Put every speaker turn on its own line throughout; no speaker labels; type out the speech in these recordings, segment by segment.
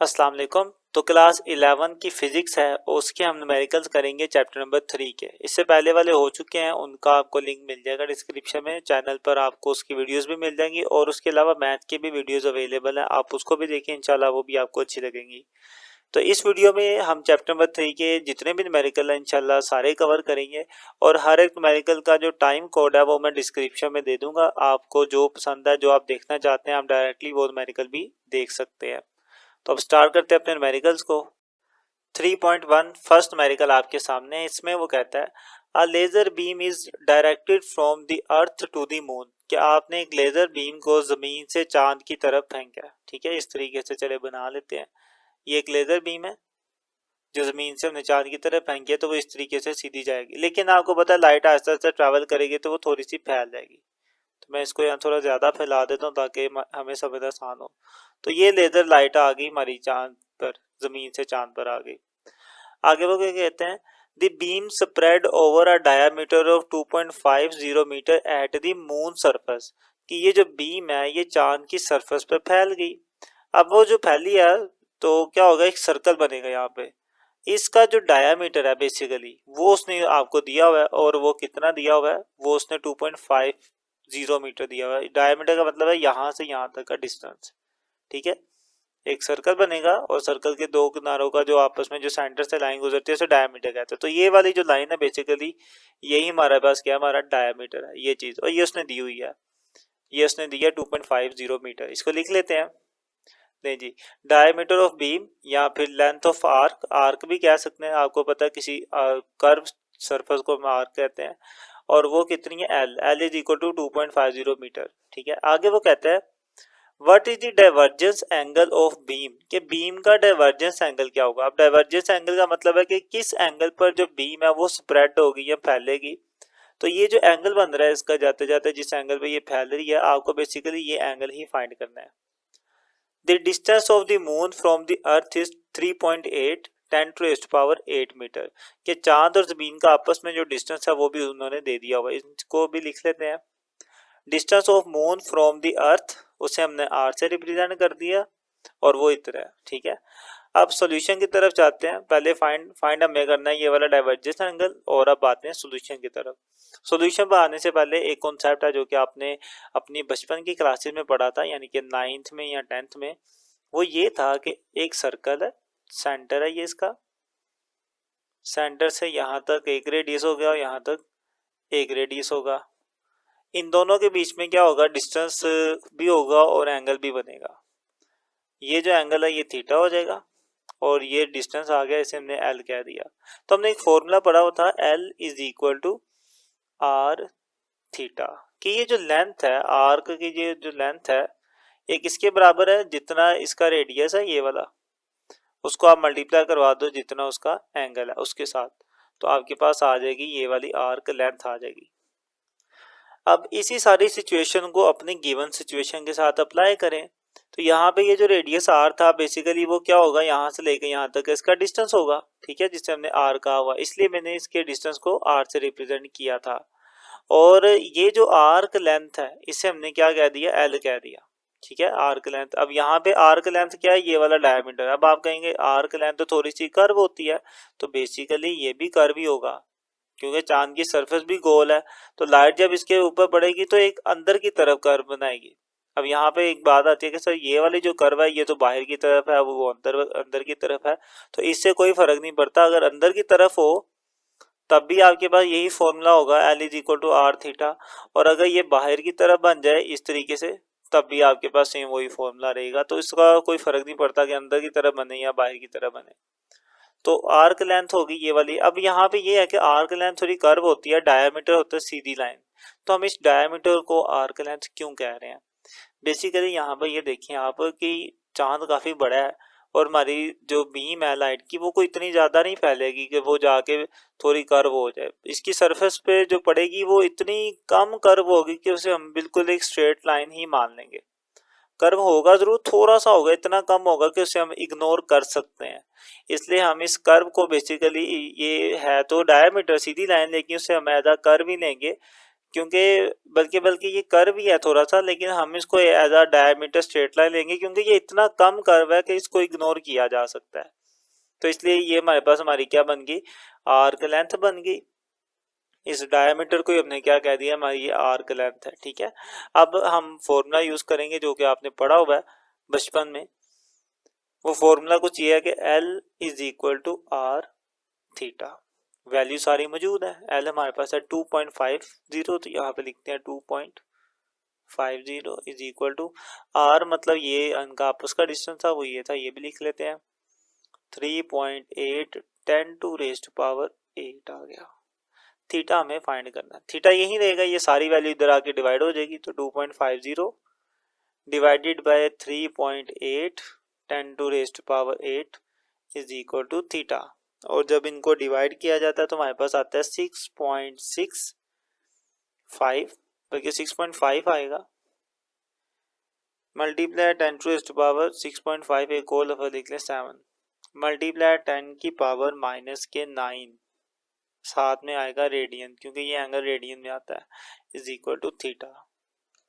अस्सलाम वालेकुम। तो क्लास 11 की फिजिक्स है और उसके हम न्यूमेरिकल्स करेंगे चैप्टर नंबर 3 के। इससे पहले वाले हो चुके हैं, उनका आपको लिंक मिल जाएगा डिस्क्रिप्शन में। चैनल पर आपको उसकी वीडियोस भी मिल जाएंगी और उसके अलावा मैथ की भी वीडियोस अवेलेबल है, आप उसको भी देखें, इंशाल्लाह वो भी आपको अच्छी लगेंगी। तो इस वीडियो में हम चैप्टर नंबर 3 के जितने भी न्यूमेरिकल हैं इंशाल्लाह सारे कवर करेंगे और हर एक न्यूमेरिकल का जो टाइम कोड है वो मैं डिस्क्रिप्शन में दे दूंगा। आपको जो पसंद है, जो आप देखना चाहते हैं, आप डायरेक्टली वो न्यूमेरिकल भी देख सकते हैं। तो अब स्टार्ट करते हैं अपने न्यूमेरिकल्स को। 3.1 फर्स्ट न्यूमेरिकल आपके सामने है। इसमें वो कहता है a laser beam is directed from the earth to the moon. कि आपने एक लेजर बीम को जमीन से चांद की तरफ फेंका। ठीक है, इस तरीके से चले बना लेते हैं। ये एक लेजर बीम है जो जमीन से हमने चांद की तरफ फेंकी है, तो वो इस तरीके से सीधी जाएगी। लेकिन आपको पता है लाइट आहिस्ता आहिस्ता ट्रैवल करेगी तो वो थोड़ी सी फैल जाएगी। तो मैं इसको यहाँ थोड़ा ज्यादा फैला देता हूँ ताकि हमें समझ आसान हो। तो ये लेजर लाइट आ गई हमारी चांद पर, जमीन से चांद पर आ गई। आगे वो क्या कहते हैं, the beam spread over a diameter of 2.50 metre at the moon surface. कि ये जो बीम है ये चांद की सरफेस पर फैल गई। अब वो जो फैली है तो क्या होगा, एक सर्कल बनेगा यहाँ पे। इसका जो डायामीटर है बेसिकली वो उसने आपको दिया हुआ है, और वो कितना दिया हुआ है, वो उसने 2.50 मीटर दिया हुआ है। डायामीटर का मतलब है यहाँ से यहाँ तक का डिस्टेंस। ठीक है, एक सर्कल बनेगा और सर्कल के दो किनारों का जो आपस में जो सेंटर से लाइन गुजरती है उसे डायमीटर कहते हैं। तो ये वाली जो लाइन है बेसिकली यही हमारे पास क्या, हमारा डायमीटर है ये चीज, और ये उसने दी हुई है, ये उसने दिया 2.50 मीटर। इसको लिख लेते हैं। नहीं जी, डायमीटर ऑफ बीम या फिर लेंथ ऑफ आर्क, आर्क भी कह सकते हैं, आपको पता है किसी कर्व सरफेस को हम आर्क कहते हैं। और वो कितनी है, L, L is equal to 2.50 metre. ठीक है, आगे वो कहते हैं what is the divergence angle of beam. के बीम का डाइवर्जेंस एंगल क्या होगा। अब डाइवर्जेंस एंगल का मतलब है कि किस एंगल पर जो बीम है वो स्प्रेड होगी या फैलेगी। तो ये जो एंगल बन रहा है इसका, जाते जाते जिस एंगल पे ये फैल रही है, आपको बेसिकली ये एंगल ही फाइंड करना है। The distance of the moon from the earth is 3.8 10⁸ metre. कि चांद और जमीन का आपस में जो डिस्टेंस है वो भी उन्होंने दे दिया हुआ है, इसको भी लिख लेते हैं। Distance of moon from the अर्थ उसे हमने आर से रिप्रेजेंट कर दिया और वो इतना है। ठीक है, अब सॉल्यूशन की तरफ जाते हैं। पहले फाइंड फाइंड हमें करना है ये वाला डाइवर्जेंस एंगल, और अब आते हैं सॉल्यूशन की तरफ। सॉल्यूशन पर आने से पहले एक कॉन्सेप्ट है जो कि आपने अपनी बचपन की क्लासेस में पढ़ा था, यानी कि 9th में या 10th में। वो ये था कि एक सर्कल है, सेंटर है ये इसका, सेंटर से यहाँ तक एक रेडियस हो गया और यहाँ तक एक रेडियस होगा। इन दोनों के बीच में क्या होगा, डिस्टेंस भी होगा और एंगल भी बनेगा। ये जो एंगल है ये थीटा हो जाएगा और ये डिस्टेंस आ गया, इसे हमने एल कह दिया। तो हमने एक फॉर्मूला पढ़ा हुआ था, L is equal to r theta. कि ये जो लेंथ है आर्क की, ये जो लेंथ है एक इसके बराबर है जितना इसका रेडियस है ये वाला, उसको आप मल्टीप्लाई करवा दो जितना उसका एंगल है उसके साथ, तो आपके पास आ जाएगी ये वाली आर्क लेंथ आ जाएगी। अब इसी सारी सिचुएशन को अपने गिवन सिचुएशन के साथ अप्लाई करें। तो यहाँ पे ये जो रेडियस आर था बेसिकली वो क्या होगा, यहाँ से लेकर यहाँ तक इसका डिस्टेंस होगा। ठीक है, जिससे हमने आर कहा हुआ, इसलिए मैंने इसके डिस्टेंस को आर से रिप्रेजेंट किया था। और ये जो आर्क लेंथ है इसे हमने क्या कह दिया, एल कह दिया। ठीक है, आर्क लेंथ। अब यहाँ पे आर्क लेंथ क्या है, ये वाला डायमीटर। अब आप कहेंगे आर्क लेंथ तो थोड़ी सी कर्व होती है, तो बेसिकली ये भी कर्व ही होगा क्योंकि चांद की सरफेस भी गोल है। तो लाइट जब इसके ऊपर पड़ेगी तो एक अंदर की तरफ कर्व बनाएगी। अब यहाँ पे एक बात आती है कि सर ये वाली जो कर्व है ये तो बाहर की तरफ है, वो अंदर अंदर की तरफ है। तो इससे कोई फर्क नहीं पड़ता, अगर अंदर की तरफ हो तब भी आपके पास यही फॉर्मूला होगा, L is equal to r theta. और अगर ये बाहर की तरफ बन जाए इस तरीके से तब भी आपके पास सेम वही फॉर्मूला रहेगा। तो इसका कोई फर्क नहीं पड़ता कि अंदर की तरफ बने या बाहर की तरफ बने। तो आर्क लेंथ होगी ये वाली। अब यहाँ पे ये है कि आर्क लेंथ थोड़ी कर्व होती है, डायमीटर होता है सीधी लाइन। तो हम इस डायमीटर को आर्क लेंथ क्यों कह रहे हैं, बेसिकली यहाँ पर ये देखिए आप कि चांद काफी बड़ा है और हमारी जो बीम है लाइट की वो कोई इतनी ज्यादा नहीं फैलेगी कि वो जाके थोड़ी कर्व हो जाए। इसकी सरफेस पे जो पड़ेगी वो इतनी कम कर्व होगी कि उसे हम बिल्कुल एक स्ट्रेट लाइन ही मान लेंगे। कर्व होगा जरूर, थोड़ा सा होगा, इतना कम होगा कि उसे हम इग्नोर कर सकते हैं। इसलिए हम इस कर्व को बेसिकली, ये है तो डायमीटर सीधी लाइन, लेकिन उसे हम एज अ कर्व ही लेंगे क्योंकि बल्कि ये कर्व ही है थोड़ा सा, लेकिन हम इसको as a diameter straight line लेंगे क्योंकि ये इतना कम कर्व है कि इसको इग्नोर किया जा सकता है। तो इसलिए ये हमारे पास हमारी क्या बन गई, आर्क लेंथ बन गई। इस डायमीटर को ही हमने क्या कह दिया, हमारी ये आर्क लेंथ है। ठीक है, अब हम फॉर्मूला यूज करेंगे जो कि आपने पढ़ा हुआ है बचपन में। वो फॉर्मूला कुछ ये है कि L is equal to r theta. Value सारी मौजूद है। L हमारे पास है 2.50, तो यहाँ पे लिखते हैं 2.50 इज इक्वल टू आर, मतलब ये इनका आपस का डिस्टेंस था, वो ये था, ये भी लिख लेते हैं 3.8 10⁻⁸ आ गया। थीटा हमें फाइंड करना है, थीटा यही रहेगा, ये सारी वैल्यू इधर आके डिवाइड हो जाएगी, तो 2.50 divided by 3.8 10⁸ is equal to theta. और जब इनको डिवाइड किया जाता है तो हमारे पास आता है 6.65, बल्कि 6.5 आएगा, मल्टीप्लाई 10⁻⁶.5 एक और दफा लिख लें 7, मल्टीप्लाई 10 की पावर -9, साथ में आएगा रेडियन, क्योंकि ये एंगल रेडियन में आता है, is equal to theta.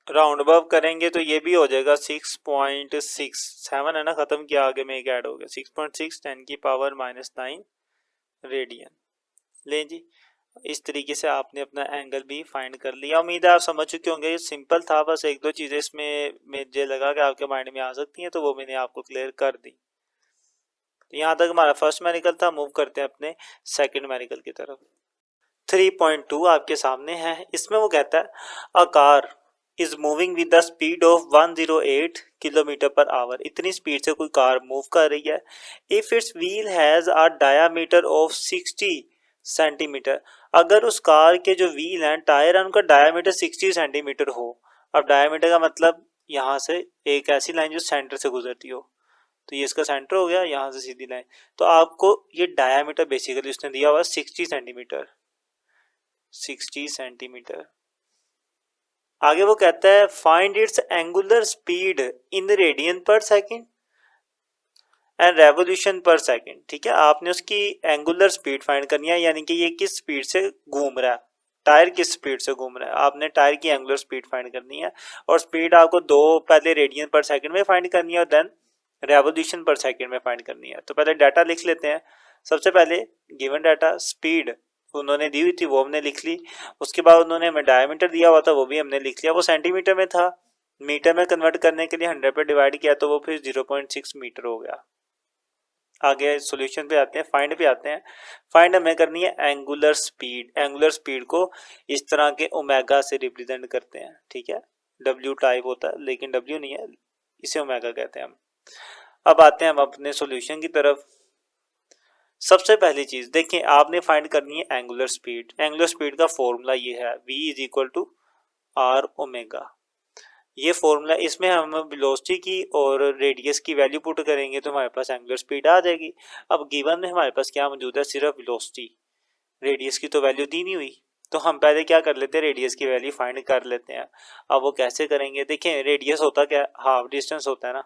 Round above करेंगे तो ये भी हो जाएगा 6.6, 7 है ना, खत्म किया, आगे में एक ऐड हो गया, 6.6 10 की पावर -9 रेडियन। ले जी, इस तरीके से आपने अपना एंगल भी फाइंड कर लिया। उम्मीद है आप समझ चुके होंगे, ये सिंपल था, बस एक दो चीज़ें इसमें मुझे लगा कि आपके माइंड में आ सकती हैं, तो वो मैंने आपको क्लियर कर दी। तो यहाँ तक हमारा फर्स्ट मैरिकल था। मूव करते हैं अपने सेकंड मैरिकल की तरफ। 3.2 आपके सामने है। इसमें वो कहता है a car is moving with the speed of 108 kilometre per hour. इतनी स्पीड से कोई कार मूव कर रही है। If it's wheel has a diameter of 60 centimetre, अगर उस कार के जो व्हील हैं, टायर है, उनका डायामीटर 60 सेंटीमीटर हो। अब डायामीटर का मतलब यहाँ से एक ऐसी लाइन जो सेंटर से गुजरती हो, तो ये इसका सेंटर हो गया, यहाँ से सीधी लाइन। तो आपको ये डायामीटर बेसिकली उसने दिया हुआ 60 सेंटीमीटर, 60 सेंटीमीटर। आगे वो कहता है find its angular speed in radian पर सेकेंड एंड रेवोल्यूशन पर सेकेंड। ठीक है, आपने उसकी एंगुलर स्पीड फाइंड करनी है, यानी कि ये किस स्पीड से घूम रहा है, टायर किस स्पीड से घूम रहा है, आपने टायर की एंगुलर स्पीड फाइंड करनी है। और स्पीड आपको दो पहले रेडियन पर सेकेंड में फाइंड करनी है और देन रेवोल्यूशन पर सेकेंड में फाइंड करनी है। तो पहले डाटा लिख लेते हैं। सबसे पहले गिवन डाटा स्पीड उन्होंने दी हुई थी, वो हमने लिख ली। उसके बाद उन्होंने हमें डायमीटर दिया हुआ था, वो भी हमने लिख लिया, वो सेंटीमीटर में था। मीटर में कन्वर्ट करने के लिए 100 पे डिवाइड किया तो वो फिर 0.6 मीटर हो गया। आगे सॉल्यूशन पे आते हैं, फाइंड पे आते हैं। फाइंड हमें करनी है एंगुलर स्पीड। एंगुलर स्पीड को इस तरह के ओमेगा से रिप्रेजेंट करते हैं। ठीक है, डब्ल्यू टाइप होता है, लेकिन डब्ल्यू नहीं है, इसे ओमेगा कहते हैं हम। अब आते हैं हम अपने सॉल्यूशन की तरफ। सबसे पहली चीज देखें, आपने फाइंड करनी है एंगुलर स्पीड। एंगुलर स्पीड का फॉर्मूला ये है, v is equal to r omega. ये फॉर्मूला, इसमें हम वेलोसिटी की और रेडियस की वैल्यू पुट करेंगे तो हमारे पास एंगुलर स्पीड आ जाएगी। अब गिवन में हमारे पास क्या मौजूद है, सिर्फ वेलोसिटी, रेडियस की तो वैल्यू दी नहीं हुई। तो हम पहले क्या कर लेते हैं, रेडियस की वैल्यू फाइंड कर लेते हैं। अब वो कैसे करेंगे, देखें रेडियस होता क्या, हाफ डिस्टेंस होता है ना,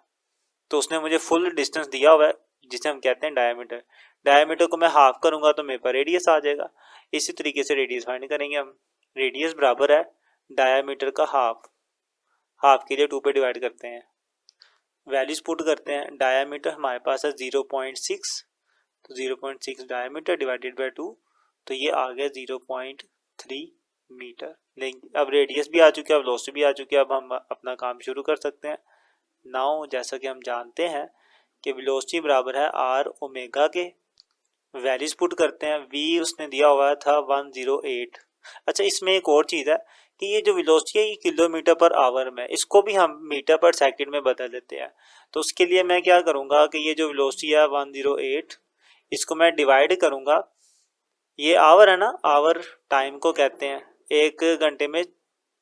तो उसने मुझे फुल डिस्टेंस दिया हुआ है जिसे हम कहते हैं डायमीटर। डायमीटर को मैं हाफ करूंगा तो मेरे पास रेडियस आ जाएगा। इसी तरीके से रेडियस फाइंड करेंगे हम। रेडियस बराबर है डायमीटर का हाफ, हाफ के लिए 2 पे डिवाइड करते हैं, वैल्यूज पुट करते हैं। डायमीटर हमारे पास है 0.6, तो 0.6 डायमीटर डिवाइडेड बाय 2, तो ये आ गया 0.3 मीटर। लेकिन अब रेडियस भी आ चुकी है, अब वेलोसिटी भी आ चुकी है, अब हम अपना काम शुरू कर सकते हैं। नाउ जैसा कि हम जानते हैं कि वेलोसिटी बराबर है आर ओमेगा के, वैल्यूज पुट करते हैं। v उसने दिया हुआ था 108। अच्छा, इसमें एक और चीज़ है कि ये जो वेलोसिटी है ये किलोमीटर पर आवर में, इसको भी हम मीटर पर सेकंड में बदल देते हैं। तो उसके लिए मैं क्या करूँगा कि ये जो वेलोसिटी है 108, इसको मैं डिवाइड करूँगा, ये आवर है ना, आवर टाइम को कहते हैं, एक घंटे में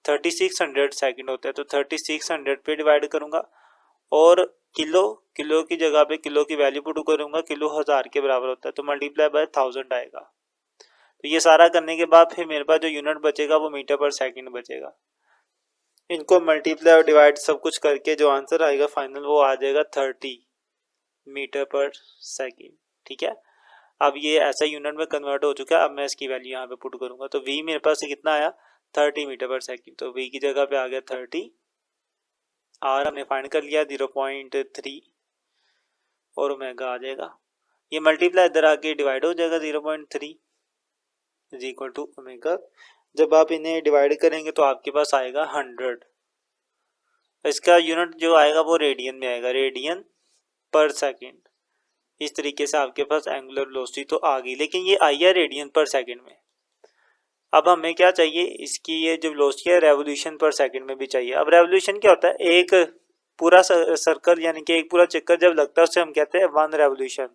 3600 सेकंड होते हैं, तो 3600 पे डिवाइड करूँगा। और किलो, किलो की जगह पे किलो की वैल्यू पुट करूंगा, किलो 1000 के बराबर होता है, तो मल्टीप्लाई बाय 1000 आएगा। तो ये सारा करने के बाद फिर मेरे पास जो यूनिट बचेगा वो मीटर पर सेकंड बचेगा। इनको मल्टीप्लाई और डिवाइड सब कुछ करके जो आंसर आएगा फाइनल, वो आ जाएगा 30 मीटर पर सेकंड। ठीक है, अब ये ऐसा यूनिट में कन्वर्ट हो चुका है। अब मैं इसकी वैल्यू यहाँ पे पुट करूंगा, तो v मेरे पास कितना आया, 30 मीटर पर सेकंड। तो v की जगह पे आ गया 30, r हमने फाइंड कर लिया 0.3 और ओमेगा आ जाएगा। ये मल्टीप्लाई इधर आके डिवाइड हो जाएगा 0.3 इज इक्वल टू ओमेगा। जब आप इन्हें डिवाइड करेंगे तो आपके पास आएगा 100। इसका यूनिट जो आएगा वो रेडियन में आएगा, रेडियन पर सेकंड। इस तरीके से आपके पास एंगुलर वेलोसिटी तो आ गई, लेकिन ये आई है रेडियन पर सेकंड में। अब हमें क्या चाहिए, इसकी ये जो वेलोसिटी है रेवोल्यूशन पर सेकंड में भी चाहिए। अब रेवोल्यूशन क्या होता है, एक पूरा सर्कल यानी कि एक पूरा चक्कर जब लगता है उसे हम कहते हैं 1 रेवोल्यूशन।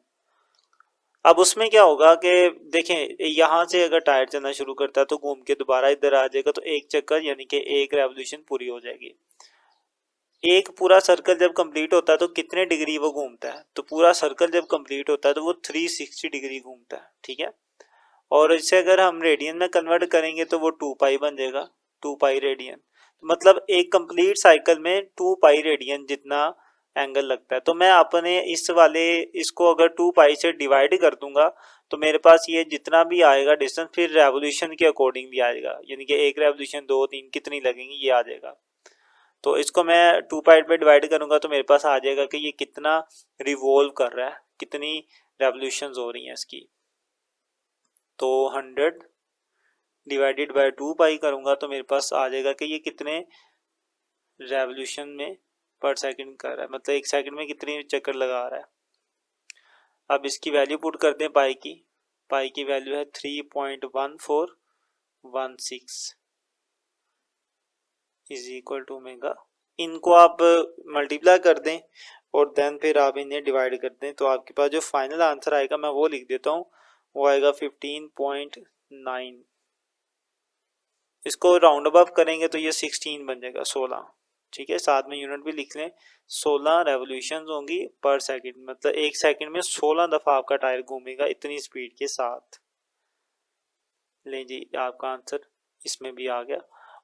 अब उसमें क्या होगा कि देखें, यहाँ से अगर टायर चलना शुरू करता है तो घूम के दोबारा इधर आ जाएगा, तो एक चक्कर यानी कि एक रेवोल्यूशन पूरी हो जाएगी। एक पूरा सर्कल जब कंप्लीट होता है तो कितने डिग्री वो घूमता है, तो पूरा सर्कल जब कंप्लीट होता है तो वो 360 डिग्री घूमता है, ठीक है। और इसे अगर हम रेडियन में कन्वर्ट करेंगे तो वो 2 पाई बन जाएगा, 2 पाई रेडियन। मतलब एक कंप्लीट साइकिल में 2 पाई रेडियन जितना एंगल लगता है। तो मैं अपने इस वाले इसको अगर 2 पाई से डिवाइड कर दूंगा तो मेरे पास ये जितना भी आएगा डिस्टेंस फिर रेवोल्यूशन के अकॉर्डिंगली आएगा, यानी कि एक रेवोल्यूशन 2 3 कितनी लगेंगी ये आ जाएगा। तो इसको मैं 2 पाई पे डिवाइड करूंगा तो मेरे पास आ जाएगा कि ये कितना रिवॉल्व कर रहा है, कितनी रेवोल्यूशंस हो रही हैं इसकी। तो 100 डिवाइडेड बाय 2 पाई करूंगा तो मेरे पास आ जाएगा कि ये कितने रेवोल्यूशन में पर सेकंड कर रहा है, मतलब एक सेकंड में कितनी चक्कर लगा रहा है। अब इसकी वैल्यू पुट करते हैं पाई की वैल्यू है 3.1416 इज इक्वल टू ओमेगा। इनको आप मल्टीप्लाई कर दें और देन फिर आप इन्हें डिवाइड कर दें तो आपके पास जो फाइनल आंसर आएगा मैं वो लिख देता हूँ, वो आएगा 15.9। इसको राउंड अप करेंगे तो ये 16 बन जाएगा, 16, ठीक है। साथ में यूनिट भी लिख लें, 16 रेवोल्यूशंस होंगी पर सेकंड, मतलब एक सेकंड में 16 दफा आपका टायर घूमेगा इतनी स्पीड के साथ। लें जी, आपका आंसर इसमें भी आ गया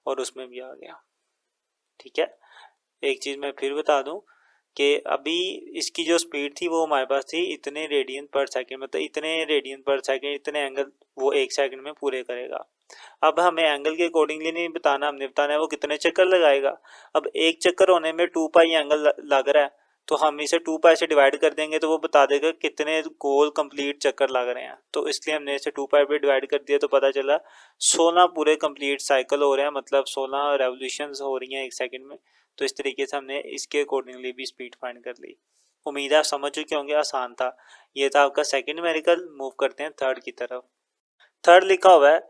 और उसमें भी आ गया, ठीक है। एक चीज मैं फिर बता दूं कि अभी इसकी जो स्पीड थी वो हमारे पास थी इतने रेडियन पर सेकंड, मतलब इतने रेडियन पर सेकंड, इतने एंगल वो एक सेकंड में पूरे करेगा। अब हमें एंगल के अकॉर्डिंगली नहीं बताना, हमने बताना है वो कितने चक्कर लगाएगा। अब एक चक्कर होने में 2 पाई एंगल लग रहा है तो हम इसे 2 पाई से डिवाइड कर देंगे तो वो बता देगा कितने गोल कंप्लीट चक्कर लग रहे हैं। तो इसलिए हमने इसे 2 पाई पे डिवाइड कर दिया तो पता चला 16 पूरे कंप्लीट साइकिल हो रहे हैं, मतलब 16 रेवोल्यूशंस हो रही हैं एक सेकंड में। तो इस तरीके से हमने इसके अकॉर्डिंगली भी स्पीड फाइंड कर ली। उम्मीद है आप समझ चुके होंगे, आसान था। ये था आपका सेकंड न्यूमेरिकल। मूव करते हैं थर्ड की तरफ। थर्ड लिखा हुआ है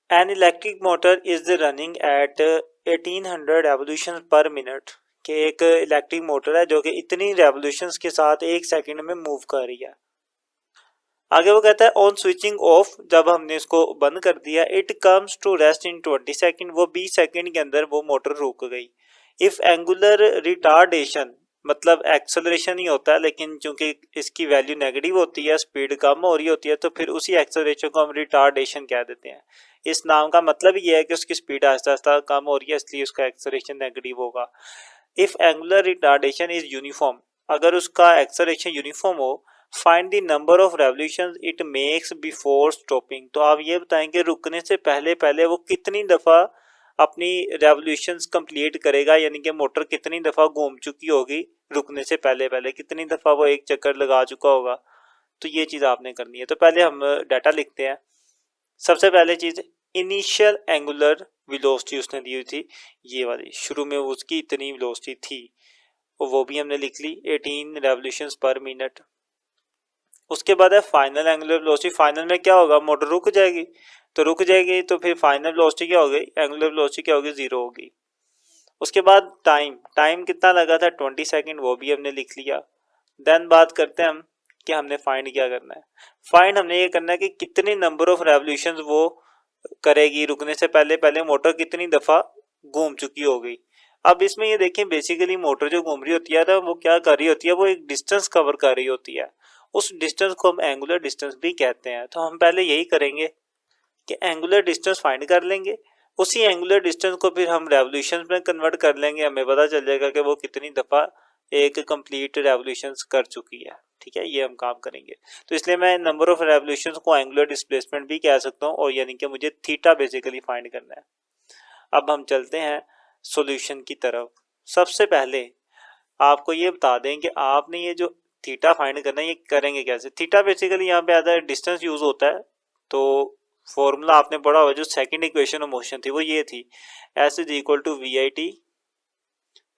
an electric motor is running at 1800 revolution पर मिनट, कि एक इलेक्ट्रिक मोटर है जो कि इतनी रेवोल्यूशंस के साथ एक सेकंड में मूव कर रही है। आगे वो कहता है ऑन स्विचिंग ऑफ, जब हमने इसको बंद कर दिया, it comes to rest in 20 second, वो 20 सेकंड के अंदर वो मोटर रुक गई। इफ एंगुलर रिटार्डेशन, मतलब एक्सेलरेशन ही होता है लेकिन चूंकि इसकी वैल्यू नेगेटिव होती है, स्पीड कम हो रही होती है, तो फिर उसी एक्सेलरेशन को हम रिटार्डेशन कह देते हैं। इस नाम का मतलब ये है कि उसकी स्पीड आहिस्ता आहिस्ता कम हो रही है इसलिए उसका एक्सेलरेशन नेगेटिव होगा। If angular retardation is uniform, अगर उसका एक्सेलरेशन यूनिफॉर्म हो, find the number of revolutions it makes before stopping, तो आप ये बताएंगे रुकने से पहले पहले वो कितनी दफा अपनी रेवोल्यूशंस कंप्लीट करेगा, यानी कि मोटर कितनी दफा घूम चुकी होगी रुकने से पहले पहले, कितनी दफा वो एक चक्कर लगा चुका होगा। तो ये चीज आपने करनी है। तो पहले हम डाटा लिखते हैं। सबसे पहले चीज इनिशियल एंगुलर वेलोसिटी उसने दी हुई थी, ये वाली शुरू में उसकी इतनी वेलोसिटी थी, वो भी हमने लिख ली 18 रेवोल्यूशंस पर मिनट। उसके बाद है फाइनल एंगुलर वेलोसिटी। फाइनल में क्या होगा, मोटर रुक जाएगी, तो रुक जाएगी तो फिर फाइनल वेलोसिटी क्या होगी, एंगुलर वेलोसिटी क्या होगी, 0 होगी। उसके बाद टाइम कितना लगा था 20 सेकंड, वो भी हमने लिख लिया। देन बात करते हैं हम कि हमने फाइंड क्या करना है। फाइंड हमने ये करना है कि कितने नंबर ऑफ रेवोल्यूशंस वो करेगी, रुकने से पहले पहले मोटर कितनी दफा घूम चुकी होगी। अब इसमें ये देखें बेसिकली मोटर जो घूम रही होती है वो क्या कर रही होती है, वो एक डिस्टेंस कवर कर रही होती है। उस डिस्टेंस को हम एंगुलर डिस्टेंस भी कहते हैं। तो हम पहले यही करेंगे कि एंगुलर डिस्टेंस फाइंड कर लेंगे, उसी एंगुलर डिस्टेंस को फिर हम रेवोल्यूशंस में कन्वर्ट कर लेंगे, हमें पता चल जाएगा कि वो कितनी दफा एक कंप्लीट रेवोल्यूशंस कर चुकी है, ठीक है। ये हम काम करेंगे। तो इसलिए मैं नंबर ऑफ रेवोल्यूशंस को एंगुलर डिस्प्लेसमेंट भी कह सकता हूँ, और यानी कि मुझे थीटा बेसिकली फाइंड करना है। अब हम चलते हैं सॉल्यूशन की तरफ। सबसे पहले आपको ये बता दें कि आपने ये जो थीटा फाइंड करना है ये करेंगे कैसे। थीटा बेसिकली यहाँ पे आता है डिस्टेंस यूज होता है, तो फॉर्मूला आपने पढ़ा हुआ जो सेकंड इक्वेशन ऑफ मोशन थी वो ये थी, s is equal to v i t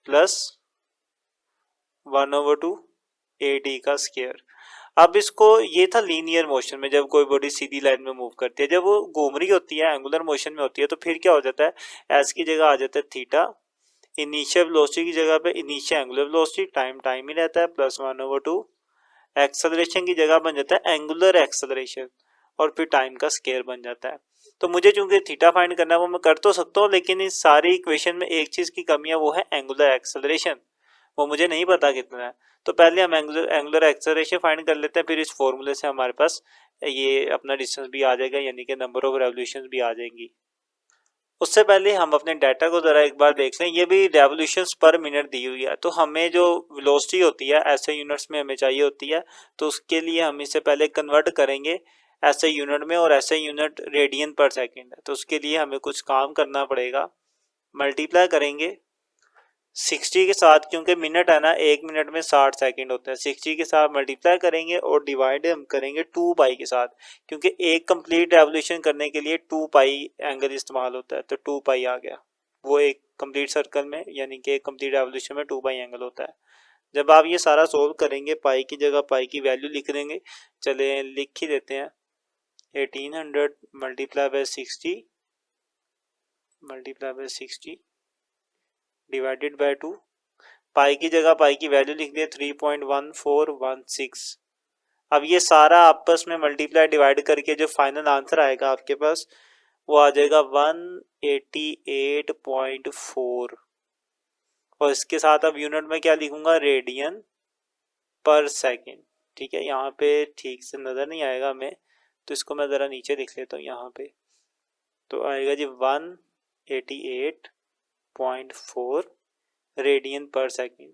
plus 1/2 a t का स्क्वायर। अब इसको, ये था लीनियर मोशन में जब कोई बॉडी सीधी लाइन में मूव करती है, जब वो घूम रही होती है एंगुलर मोशन में होती है तो फिर क्या हो जाता है, एस की जगह आ जाता है थीटा, इनिशियल वेलोसिटी की जगह पे इनिशियल एंगुलर वेलोसिटी, टाइम ही रहता है प्लस 1/2, एक्सेलरेशन की जगह बन जाता है एंगुलर एक्सेलरेशन और फिर टाइम का स्क्वायर बन जाता है। तो मुझे चूंकि थीटा फाइंड करना है वो मैं कर तो सकता हूँ, लेकिन इस सारी इक्वेशन में एक चीज की कमी है, वो है एंगुलर एक्सेलरेशन, वो मुझे नहीं पता कितना है। तो पहले हम एंगुलर एक्सेलरेशन फाइंड कर लेते हैं, फिर इस फॉर्मूले से हमारे पास ये अपना डिस्टेंस भी आ जाएगा, यानी कि नंबर ऑफ रेवोल्यूशन भी आ जाएंगी। उससे पहले हम अपने डाटा को जरा एक बार देख लें। ये भी रेवोल्यूशंस पर मिनट दी हुई है, तो हमें जो वेलोसिटी होती है ऐसे यूनिट्स में हमें चाहिए होती है, तो उसके लिए हम इसे पहले कन्वर्ट करेंगे ऐसे यूनिट में, और ऐसे यूनिट रेडियन पर सेकंड है, तो उसके लिए हमें कुछ काम करना पड़ेगा। मल्टीप्लाई करेंगे 60 के साथ, क्योंकि मिनट है ना, एक मिनट में 60 सेकंड होता है, 60 के साथ मल्टीप्लाई करेंगे और डिवाइड हम करेंगे 2 पाई के साथ, क्योंकि एक कंप्लीट रेवोल्यूशन करने के लिए 2 पाई एंगल इस्तेमाल होता है, तो 2 पाई आ गया वो एक कंप्लीट सर्कल में, यानी कि एक कंप्लीट रेवोल्यूशन में 2 पाई एंगल होता है। जब आप ये सारा सोल्व करेंगे, पाई की जगह पाई की वैल्यू लिख देंगे, चले लिख ही देते हैं 1800 मल्टीप्लाई बाय 60 डिवाइडेड बाय 2, पाई की जगह पाई की वैल्यू लिख दिया 3.1416। अब ये सारा आपस में मल्टीप्लाई डिवाइड करके जो फाइनल आंसर आएगा आपके पास वो आ जाएगा 188.4, और इसके साथ अब यूनिट में क्या लिखूंगा, रेडियन पर सेकेंड। ठीक है, यहाँ पे ठीक से नजर नहीं आएगा हमें, तो इसको मैं जरा नीचे लिख लेता हूँ यहाँ पे, तो आएगा जी 188.4 रेडियन पर सेकेंड।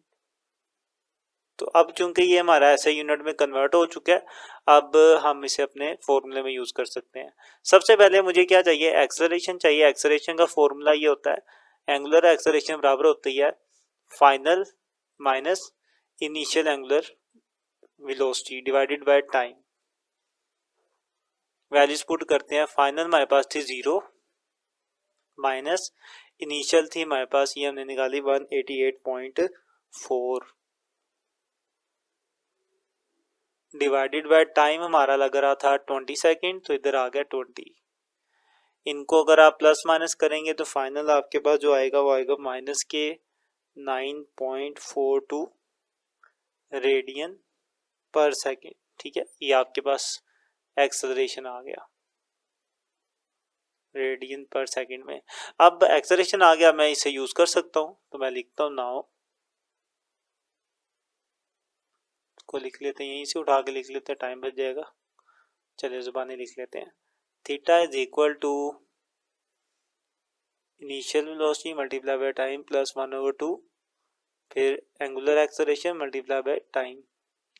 तो अब चूंकि ये हमारा ऐसे यूनिट में कन्वर्ट हो चुका है, अब हम इसे अपने फॉर्मूले में यूज कर सकते हैं। सबसे पहले मुझे क्या चाहिए, एक्सेलरेशन चाहिए। एक्सेलरेशन का फॉर्मूला ये होता है, एंगुलर एक्सेलरेशन बराबर होती है final minus initial angular velocity divided by time. Values put करते हैं, फाइनल हमारे पास थी 0 माइनस इनिशियल थी हमारे पास, ये हमने निकाली 188.4 डिवाइडेड बाय टाइम हमारा लग रहा था 20 सेकेंड, तो इधर आ गया 20। इनको अगर आप प्लस माइनस करेंगे तो फाइनल आपके पास जो आएगा वो आएगा माइनस के 9.42 रेडियन पर सेकेंड। ठीक है, ये आपके पास एक्सेलरेशन आ गया रेडियन पर सेकेंड में। अब एक्सेलरेशन आ गया, मैं इसे यूज कर सकता हूं, तो मैं लिखता हूं नाउ को लिख लेते हैं, यहीं से उठा के लिख लेते हैं, टाइम बच जाएगा। चलिए जुबानी लिख लेते हैं, theta is equal to initial velocity multiply by time plus 1/2, फिर angular acceleration multiply by time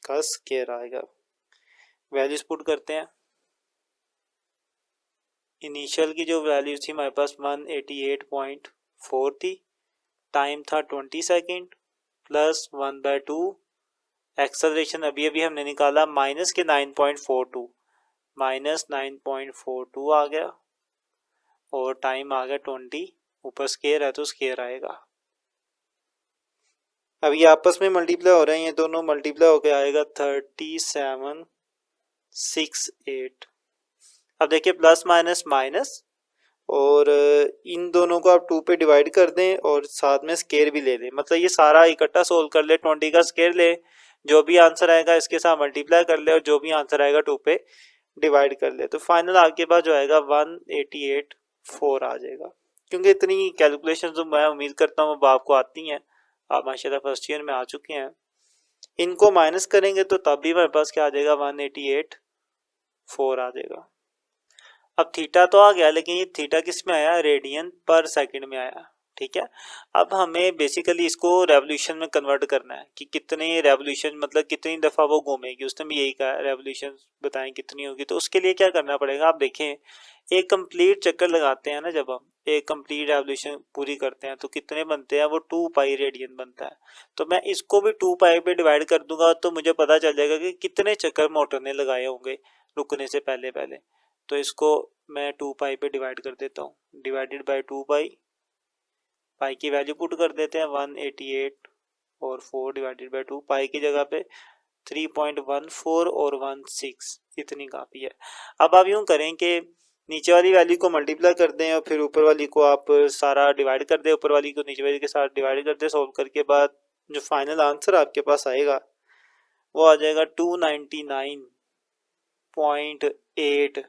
का स्क्वायर आएगा। वैल्यूज पुट करते हैं, इनिशियल की जो वैल्यू थी हमारे पास 188.4 थी, टाइम था 20 सेकेंड प्लस 1/2, एक्सेलरेशन अभी अभी हमने निकाला माइनस के 9.42, माइनस 9.42 आ गया, और टाइम आ गया 20, ऊपर स्क्वायर है तो स्क्वायर आएगा। अब ये आपस में मल्टीप्लाई हो रहे हैं, ये दोनों मल्टीप्लाई होकर आएगा 3768। अब देखिए प्लस माइनस माइनस, और इन दोनों को आप 2 पे डिवाइड कर दें और साथ में स्क्वायर भी ले लें, मतलब ये सारा इकट्ठा सोल्व कर ले, 20 का स्क्वायर ले, जो भी आंसर आएगा इसके साथ मल्टीप्लाई कर ले, और जो भी आंसर आएगा 2 पे डिवाइड कर ले, तो फाइनल आपके पास जो आएगा 188.4 आ जाएगा। क्योंकि इतनी कैलकुलेशन तो मैं उम्मीद करता हूँ अब आपको आती हैं, आप माशाल्लाह फर्स्ट ईयर में आ चुके हैं। इनको माइनस करेंगे तो तब भी हमारे पास क्या आ जाएगा, 188.4 आ जाएगा। अब थीटा तो आ गया, लेकिन ये थीटा किस में आया, रेडियन पर सेकंड में आया। ठीक है, अब हमें बेसिकली इसको रेवोल्यूशन में कन्वर्ट करना है कि कितने रेवोल्यूशन, मतलब कितनी दफ़ा वो घूमेगी, उसने भी यही कहा रेवोल्यूशन बताएं कितनी होगी। तो उसके लिए क्या करना पड़ेगा, आप देखें एक कंप्लीट चक्कर लगाते हैं ना, जब हम एक कंप्लीट रेवोल्यूशन पूरी करते हैं तो कितने बनते हैं, वो 2 पाई रेडियन बनता है। तो मैं इसको भी 2 पाई पे डिवाइड कर दूंगा तो मुझे पता चल जाएगा कि कितने चक्कर मोटर ने लगाए होंगे रुकने से पहले पहले। तो इसको मैं 2 पाई पे डिवाइड कर देता हूँ, डिवाइडेड बाई 2 पाई, पाई की वैल्यू पुट कर देते हैं 188 और 4 डिवाइडेड बाई 2, पाई की जगह पे 3.14 और 16 इतनी काफ़ी है। अब आप यूँ करें कि नीचे वाली वैल्यू को मल्टीप्लाई कर दें और फिर ऊपर वाली को आप सारा डिवाइड कर दें, ऊपर वाली को नीचे वाली के साथ डिवाइड कर दें। सॉल्व करके बाद जो फाइनल आंसर आपके पास आएगा वो आ जाएगा 299.8।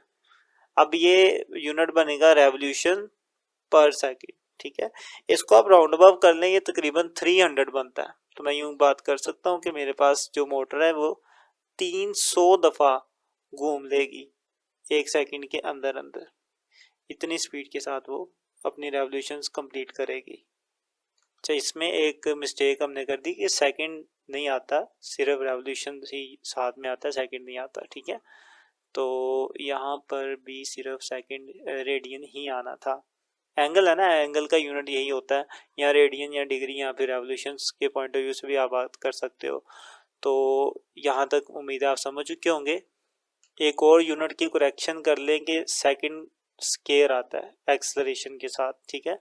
अब ये यूनिट बनेगा रेवोल्यूशन पर सेकेंड, ठीक है। इसको आप राउंड अबाउट कर लें, ये तकरीबन 300 बनता है। तो मैं यूं बात कर सकता हूँ कि मेरे पास जो मोटर है वो 300 दफ़ा घूम लेगी 1 सेकंड के अंदर अंदर, इतनी स्पीड के साथ वो अपनी रेवोल्यूशंस कंप्लीट करेगी। अच्छा, इसमें एक मिस्टेक हमने कर दी कि सेकंड नहीं आता, सिर्फ रेवोल्यूशन ही साथ में आता है, सेकंड नहीं आता, ठीक है। तो यहाँ पर भी सिर्फ सेकंड रेडियन ही आना था। एंगल है ना, एंगल का यूनिट यही होता है, या रेडियन या डिग्री या फिर रेवोल्यूशंस के पॉइंट ऑफ व्यू से भी आप बात कर सकते हो। तो यहाँ तक उम्मीद है आप समझ चुके होंगे। एक और यूनिट की करेक्शन कर लें कि सेकंड स्केयर आता है एक्सेलरेशन के साथ, ठीक है।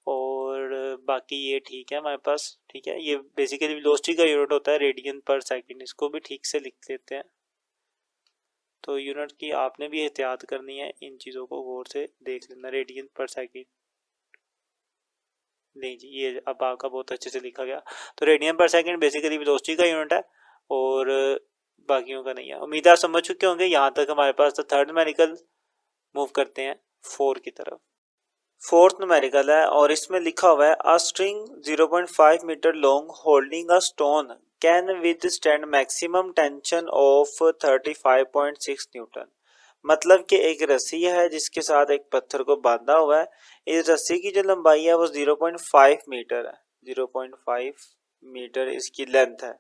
और बाकी ये ठीक है हमारे पास, ठीक है। ये बेसिकली वेलोसिटी का यूनिट होता है रेडियन पर सेकंड, इसको भी ठीक से लिख लेते हैं। तो यूनिट की आपने भी एहतियात करनी है, इन चीज़ों को गौर से देख लेना। रेडियन पर सेकंड नहीं जी, ये अब आपका बहुत अच्छे से लिखा गया। तो रेडियन पर सेकंड बेसिकली वेलोसिटी का यूनिट है और बाकियों का नहीं है। उम्मीद आप समझ चुके होंगे। यहाँ तक हमारे पास तो थर्ड न्यूमेरिकल, मूव करते हैं 4 की तरफ। फोर्थ न्यूमेरिकल है और इसमें लिखा हुआ है a string 0.5 metre long holding a stone can withstand maximum tension of 35.6 newton. मतलब कि एक रस्सी है जिसके साथ एक पत्थर को बांधा हुआ है। इस रस्सी की जो लंबाई है वो 0.5 मीटर है, 0.5 मीटर इसकी लेंथ है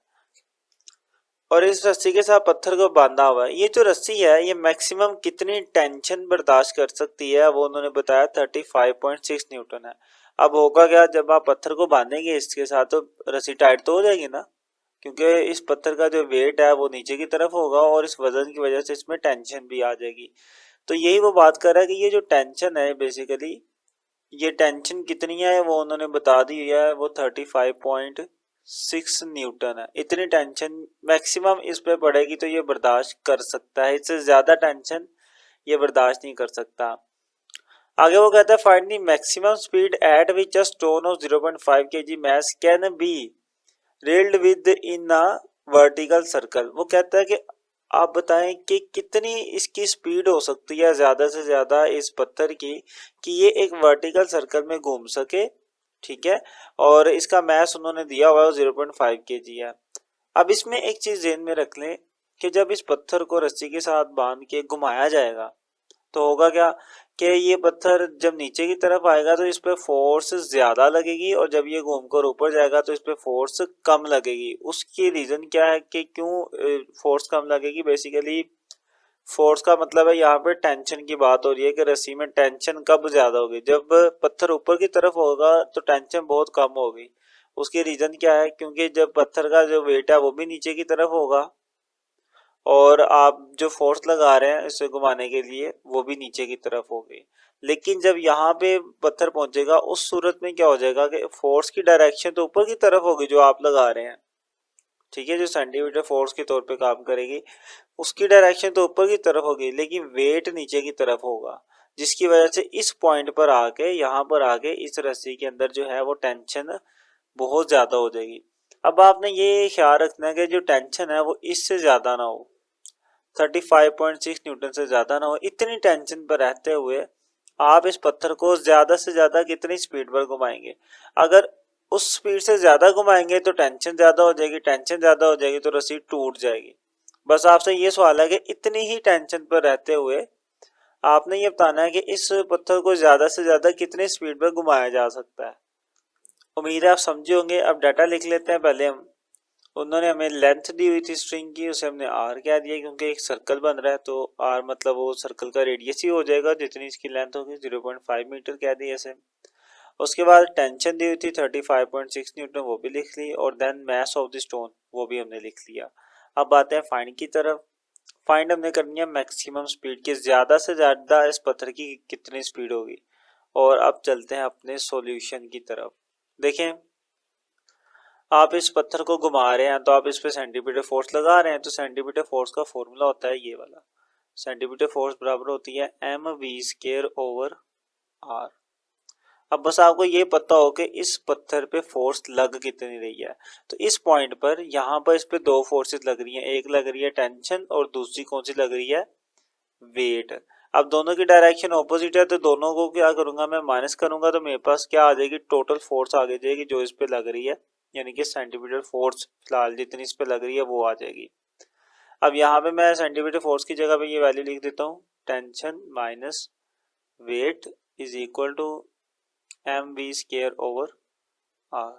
और इस रस्सी के साथ पत्थर को बांधा हुआ है। ये जो रस्सी है ये मैक्सिमम कितनी टेंशन बर्दाश्त कर सकती है वो उन्होंने बताया 35.6 न्यूटन है। अब होगा क्या, जब आप पत्थर को बांधेंगे इसके साथ तो रस्सी टाइट तो हो जाएगी ना, क्योंकि इस पत्थर का जो वेट है वो नीचे की तरफ होगा और इस वजन की वजह से इसमें टेंशन भी आ जाएगी। तो यही वो बात कर रहा है कि ये जो टेंशन है बेसिकली, ये टेंशन कितनी है वो उन्होंने बता दी है, वो 35.6 न्यूटन है। इतनी टेंशन मैक्सिमम इस पे पड़ेगी तो ये बर्दाश्त कर सकता है, इससे ज्यादा टेंशन ये बर्दाश्त नहीं कर सकता। आगे वो कहता है find the maximum speed at which a stone of 0.5 kg mass can be whirled within a vertical circle. वो कहता है कि आप बताएं कि कितनी इसकी स्पीड हो सकती है ज्यादा से ज्यादा इस पत्थर की कि ये एक वर्टिकल सर्कल में घूम सके, ठीक है। और इसका मैस उन्होंने दिया हुआ है 0.5 kg है। अब इसमें एक चीज ध्यान में रख लें कि जब इस पत्थर को रस्सी के साथ बांध के घुमाया जाएगा तो होगा क्या कि ये पत्थर जब नीचे की तरफ आएगा तो इस पे फोर्स ज्यादा लगेगी और जब ये घूमकर ऊपर जाएगा तो इस पे फोर्स कम लगेगी। उसकी रीजन क्या है कि क्यों फोर्स कम लगेगी, बेसिकली फोर्स का मतलब है यहाँ पे टेंशन की बात हो रही है कि रस्सी में टेंशन कब ज्यादा होगी, जब पत्थर ऊपर की तरफ होगा तो टेंशन बहुत कम होगी। उसकी रीजन क्या है, क्योंकि जब पत्थर का जो वेट है वो भी नीचे की तरफ होगा और आप जो फोर्स लगा रहे हैं इसे घुमाने के लिए वो भी नीचे की तरफ होगी। लेकिन जब यहाँ पे पत्थर पहुंचेगा उस सूरत में क्या हो जाएगा कि फोर्स की डायरेक्शन तो ऊपर की तरफ होगी जो आप लगा रहे हैं, ठीक है, जो सेंटीमीटर फोर्स के तौर पे काम करेगी उसकी डायरेक्शन तो ऊपर की तरफ होगी लेकिन वेट नीचे की तरफ होगा, जिसकी वजह से इस पॉइंट पर आके यहाँ पर आके इस रस्सी के अंदर जो है वो टेंशन बहुत ज्यादा हो जाएगी। अब आपने ये ख्याल रखना है कि जो टेंशन है वो इससे ज्यादा ना हो, 35.6 न्यूटन से ज्यादा ना हो। इतनी टेंशन पर रहते हुए आप इस पत्थर को ज्यादा से ज्यादा कितनी स्पीड पर घुमाएंगे। अगर उस स्पीड से ज्यादा घुमाएंगे तो टेंशन ज्यादा हो जाएगी, टेंशन ज्यादा हो जाएगी तो रस्सी टूट जाएगी। बस आपसे ये सवाल है कि इतनी ही टेंशन पर रहते हुए आपने ये बताना है कि इस पत्थर को ज्यादा से ज्यादा कितनी स्पीड पर घुमाया जा सकता है। उम्मीद है आप समझे होंगे। अब डाटा लिख लेते हैं पहले हम। उन्होंने हमें लेंथ दी हुई थी स्ट्रिंग की, उसे हमने आर कह दिया क्योंकि एक सर्कल बन रहा है, तो आर मतलब वो सर्कल का रेडियस ही हो जाएगा, जितनी इसकी लेंथ होगी 0.5 मीटर कह दिया इसे। उसके बाद टेंशन दी हुई थी 35.6 न्यूटन, वो भी लिख ली, और then mass of the stone वो भी हमने लिख लिया। अब आते हैं फाइंड की तरफ। फाइंड हमने करनी है मैक्सिमम स्पीड की, ज्यादा से ज्यादा इस पत्थर की कितनी स्पीड होगी। और अब चलते हैं अपने सॉल्यूशन की तरफ। देखें, आप इस पत्थर को घुमा रहे हैं तो आप इस पे सेंटीमीटर फोर्स लगा रहे हैं, तो सेंटीमीटर फोर्स का फॉर्मूला होता है ये वाला। सेंटीमीटर फोर्स बराबर होती है mv² ओवर r। अब बस आपको ये पता हो कि इस पत्थर पे फोर्स लग कितनी रही है। तो इस पॉइंट पर यहाँ पर इस पे दो फोर्सेस लग रही हैं, एक लग रही है टेंशन और दूसरी कौन सी लग रही है, वेट। अब दोनों की डायरेक्शन ऑपोजिट है, तो दोनों को क्या करूंगा मैं, माइनस करूंगा, तो मेरे पास क्या आ जाएगी, टोटल फोर्स आ जाएगी जो इस पे लग रही है, यानी कि सेंटीमीटर फोर्स फिलहाल जितनी इस पे लग रही है वो आ जाएगी। अब यहाँ पे मैं सेंटीमीटर फोर्स की जगह पे ये वैल्यू लिख देता हूँ, tension minus weight is equal to mv² over r।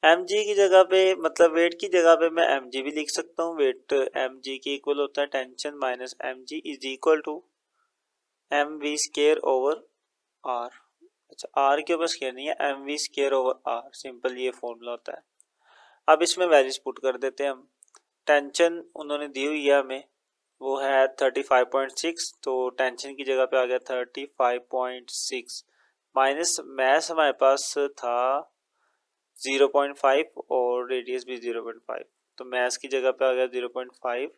mg की जगह पे, मतलब वेट की जगह पे मैं mg भी लिख सकता हूँ। वेट mg की इक्वल होता है tension minus mg is equal to mv² over r। अच्छा, r के ऊपर स्क्वायर नहीं है, mv² ओवर r, सिंपल ये फॉर्मूला होता है। अब इसमें वैल्यूज पुट कर देते हैं हम। टेंशन उन्होंने दी हुई है हमें, वो है 35.6, तो टेंशन की जगह पे आ गया 35.6 माइनस मैथ हमारे पास था 0.5 और रेडियस भी 0.5, तो मैथ की जगह पे आ गया 0.5,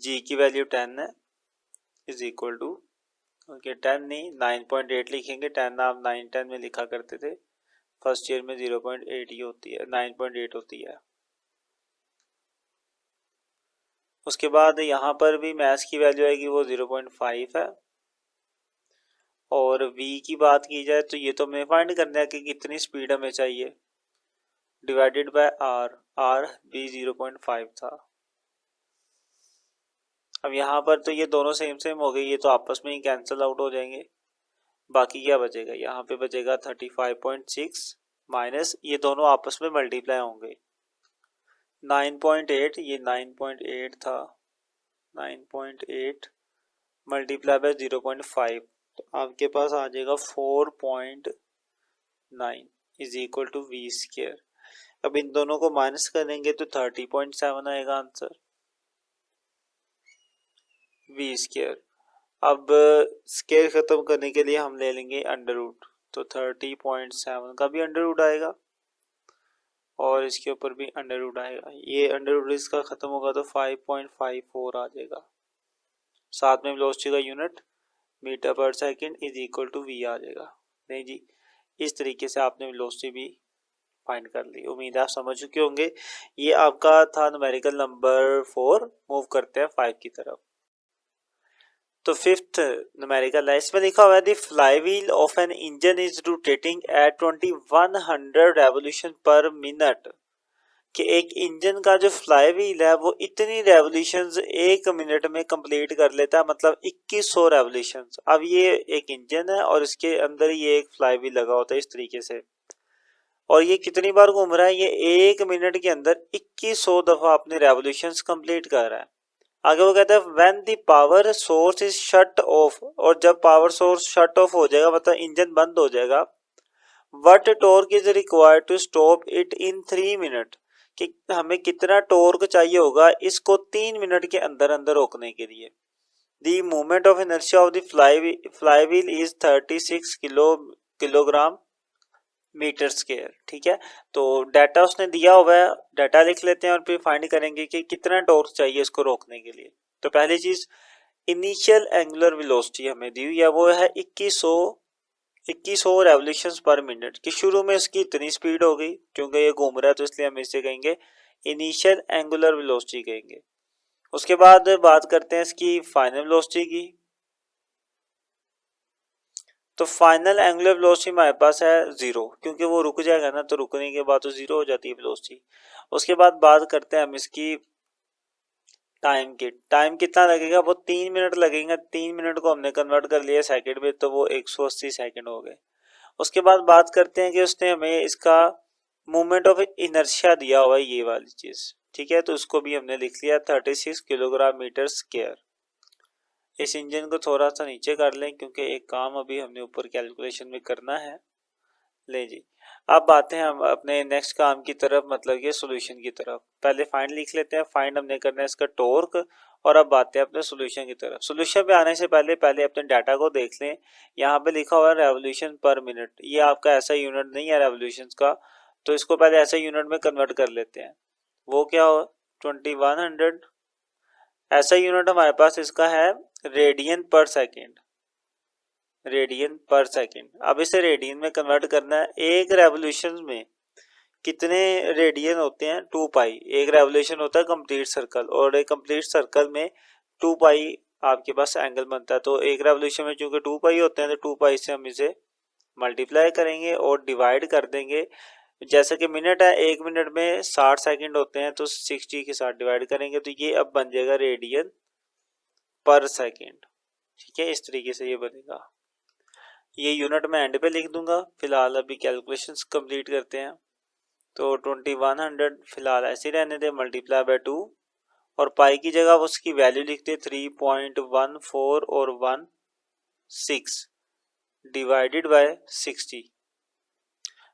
जी की वैल्यू 10 है, इज इक्वल टू, ओके 10 नहीं 9.8 लिखेंगे, 10 आप 9 10 में लिखा करते थे, फर्स्ट ईयर में 0.8 ही होती है, 9.8 होती है। उसके बाद यहाँ पर भी मैथ्स की वैल्यू आएगी वो 0.5 है। और v की बात की जाए तो ये तो हमें फाइंड करना है कि कितनी स्पीड हमें चाहिए, डिवाइडेड बाय r भी 0.5 था। अब यहाँ पर तो ये दोनों सेम सेम हो गए, ये तो आपस में ही कैंसिल आउट हो जाएंगे। बाकी क्या बचेगा, यहाँ पे बचेगा 35.6 माइनस ये दोनों आपस में मल्टीप्लाई होंगे 9.8, ये 9.8 था, 9.8 मल्टीप्लाई बाय 0.5, तो आपके पास आ जाएगा 4.9 इज इक्वल टू v²। अब इन दोनों को माइनस करेंगे तो 30.7 आएगा आंसर, v²। अब स्केयर खत्म करने के लिए हम ले लेंगे अंडर रूट, तो 30.7 का भी अंडर रूट आएगा और इसके ऊपर भी अंडर रूट आएगा, ये अंडर रूट इसका खत्म होगा तो 5.54 आ जाएगा। साथ में वेलोसिटी का यूनिट मीटर पर second is equal to v आ जाएगा। नहीं जी, इस तरीके से आपने वेलोसिटी भी फाइंड कर ली। उम्मीद है आप समझ चुके होंगे। ये आपका था न्यूमेरिकल नंबर 4। मूव करते हैं 5 की तरफ। तो फिफ्थ न्यूमेरिकल है, इसमें लिखा हुआ है the flywheel of an engine is rotating at 2100 revolution पर मिनट, कि एक इंजन का जो फ्लाई व्हील है वो इतनी रेवोल्यूशंस एक मिनट में कंप्लीट कर लेता है, मतलब 2100 रेवोल्यूशंस। अब ये एक इंजन है और इसके अंदर ये एक फ्लाई व्हील लगा होता है इस तरीके से, और ये कितनी बार घूम रहा है, ये एक मिनट के अंदर 2100 दफा अपने रेवोल्यूशंस कंप्लीट कर रहा है। आगे वो कहता है when the power source is shut off, और जब पावर सोर्स शट ऑफ हो जाएगा मतलब इंजन बंद हो जाएगा, what torque is required to stop it in 3 minute, कि हमें कितना टॉर्क चाहिए होगा इसको 3 मिनट के अंदर अंदर रोकने के लिए। The moment of inertia of the flywheel is 36 kilogram metre square. ठीक है, तो डाटा उसने दिया हुआ है, डाटा लिख लेते हैं और फिर फाइंड करेंगे कि कितना टॉर्क चाहिए इसको रोकने के लिए। तो पहली चीज इनिशियल एंगुलर वेलोसिटी हमें दी हुई है, वो है 2100 रेवोल्यूशंस पर मिनट, कि शुरू में इसकी इतनी स्पीड हो गई, क्योंकि ये घूम रहा है तो इसलिए हम इसे कहेंगे इनिशियल एंगुलर वेलोसिटी कहेंगे। उसके बाद बात करते हैं इसकी फाइनल वेलोसिटी की। तो फाइनल एंगुलर वेलोसिटी हमारे पास है 0, क्योंकि वो रुक जाएगा ना, तो रुकने के बाद तो 0 हो जाती है वेलोसिटी। उसके बाद बात करते हैं हम इसकी टाइम की। टाइम कितना लगेगा, वो 3 मिनट लगेगा। 3 मिनट को हमने कन्वर्ट कर लिया सेकंड में, तो वो 180 सेकंड हो गए। उसके बाद बात करते हैं कि उसने हमें इसका मोमेंट ऑफ इनर्शिया दिया हुआ है ये वाली चीज, ठीक है। तो उसको भी हमने लिख लिया 36 किलोग्राम मीटर स्क्वायर। इस इंजन को थोड़ा सा नीचे कर लें क्योंकि एक काम अभी हमने ऊपर कैलकुलेशन में करना है। ले जी, अब आते हैं हम अपने नेक्स्ट काम की तरफ, मतलब कि सॉल्यूशन की तरफ। पहले फाइंड लिख लेते हैं, फाइंड हमने करना है इसका टॉर्क। और अब आते हैं अपने सॉल्यूशन की तरफ। सॉल्यूशन पे आने से पहले पहले अपने डाटा को देख लें। यहाँ पे लिखा हुआ है रेवोल्यूशन पर मिनट, ये आपका ऐसा यूनिट नहीं है रेवोल्यूशन का, तो इसको पहले ऐसे यूनिट में कन्वर्ट कर लेते हैं। वो क्या हो, 2100। ऐसा यूनिट हमारे पास इसका है रेडियन पर सेकेंड, रेडियन पर सेकेंड। अब इसे रेडियन में कन्वर्ट करना है। एक रेवोल्यूशन में कितने रेडियन होते हैं, 2 पाई। एक रेवोल्यूशन होता है कंप्लीट सर्कल, और एक कंप्लीट सर्कल में 2 पाई आपके पास एंगल बनता है। तो एक रेवोल्यूशन में चूंकि 2 पाई होते हैं, तो 2 पाई से हम इसे मल्टीप्लाई करेंगे और डिवाइड कर देंगे। जैसे कि मिनट है, एक मिनट में 60 सेकंड होते हैं, तो 60 के साथ डिवाइड करेंगे, तो ये अब बन जाएगा रेडियन पर सेकेंड। ठीक है, इस तरीके से ये बनेगा। ये यूनिट में एंड पे लिख दूंगा। फिलहाल अभी कैलकुलेशंस कंप्लीट करते हैं। तो 2100 फिलहाल ऐसे रहने दे, मल्टीप्लाई बाय 2, और पाई की जगह उसकी वैल्यू लिखते 3.14 और 16 डिवाइडेड बाय 60।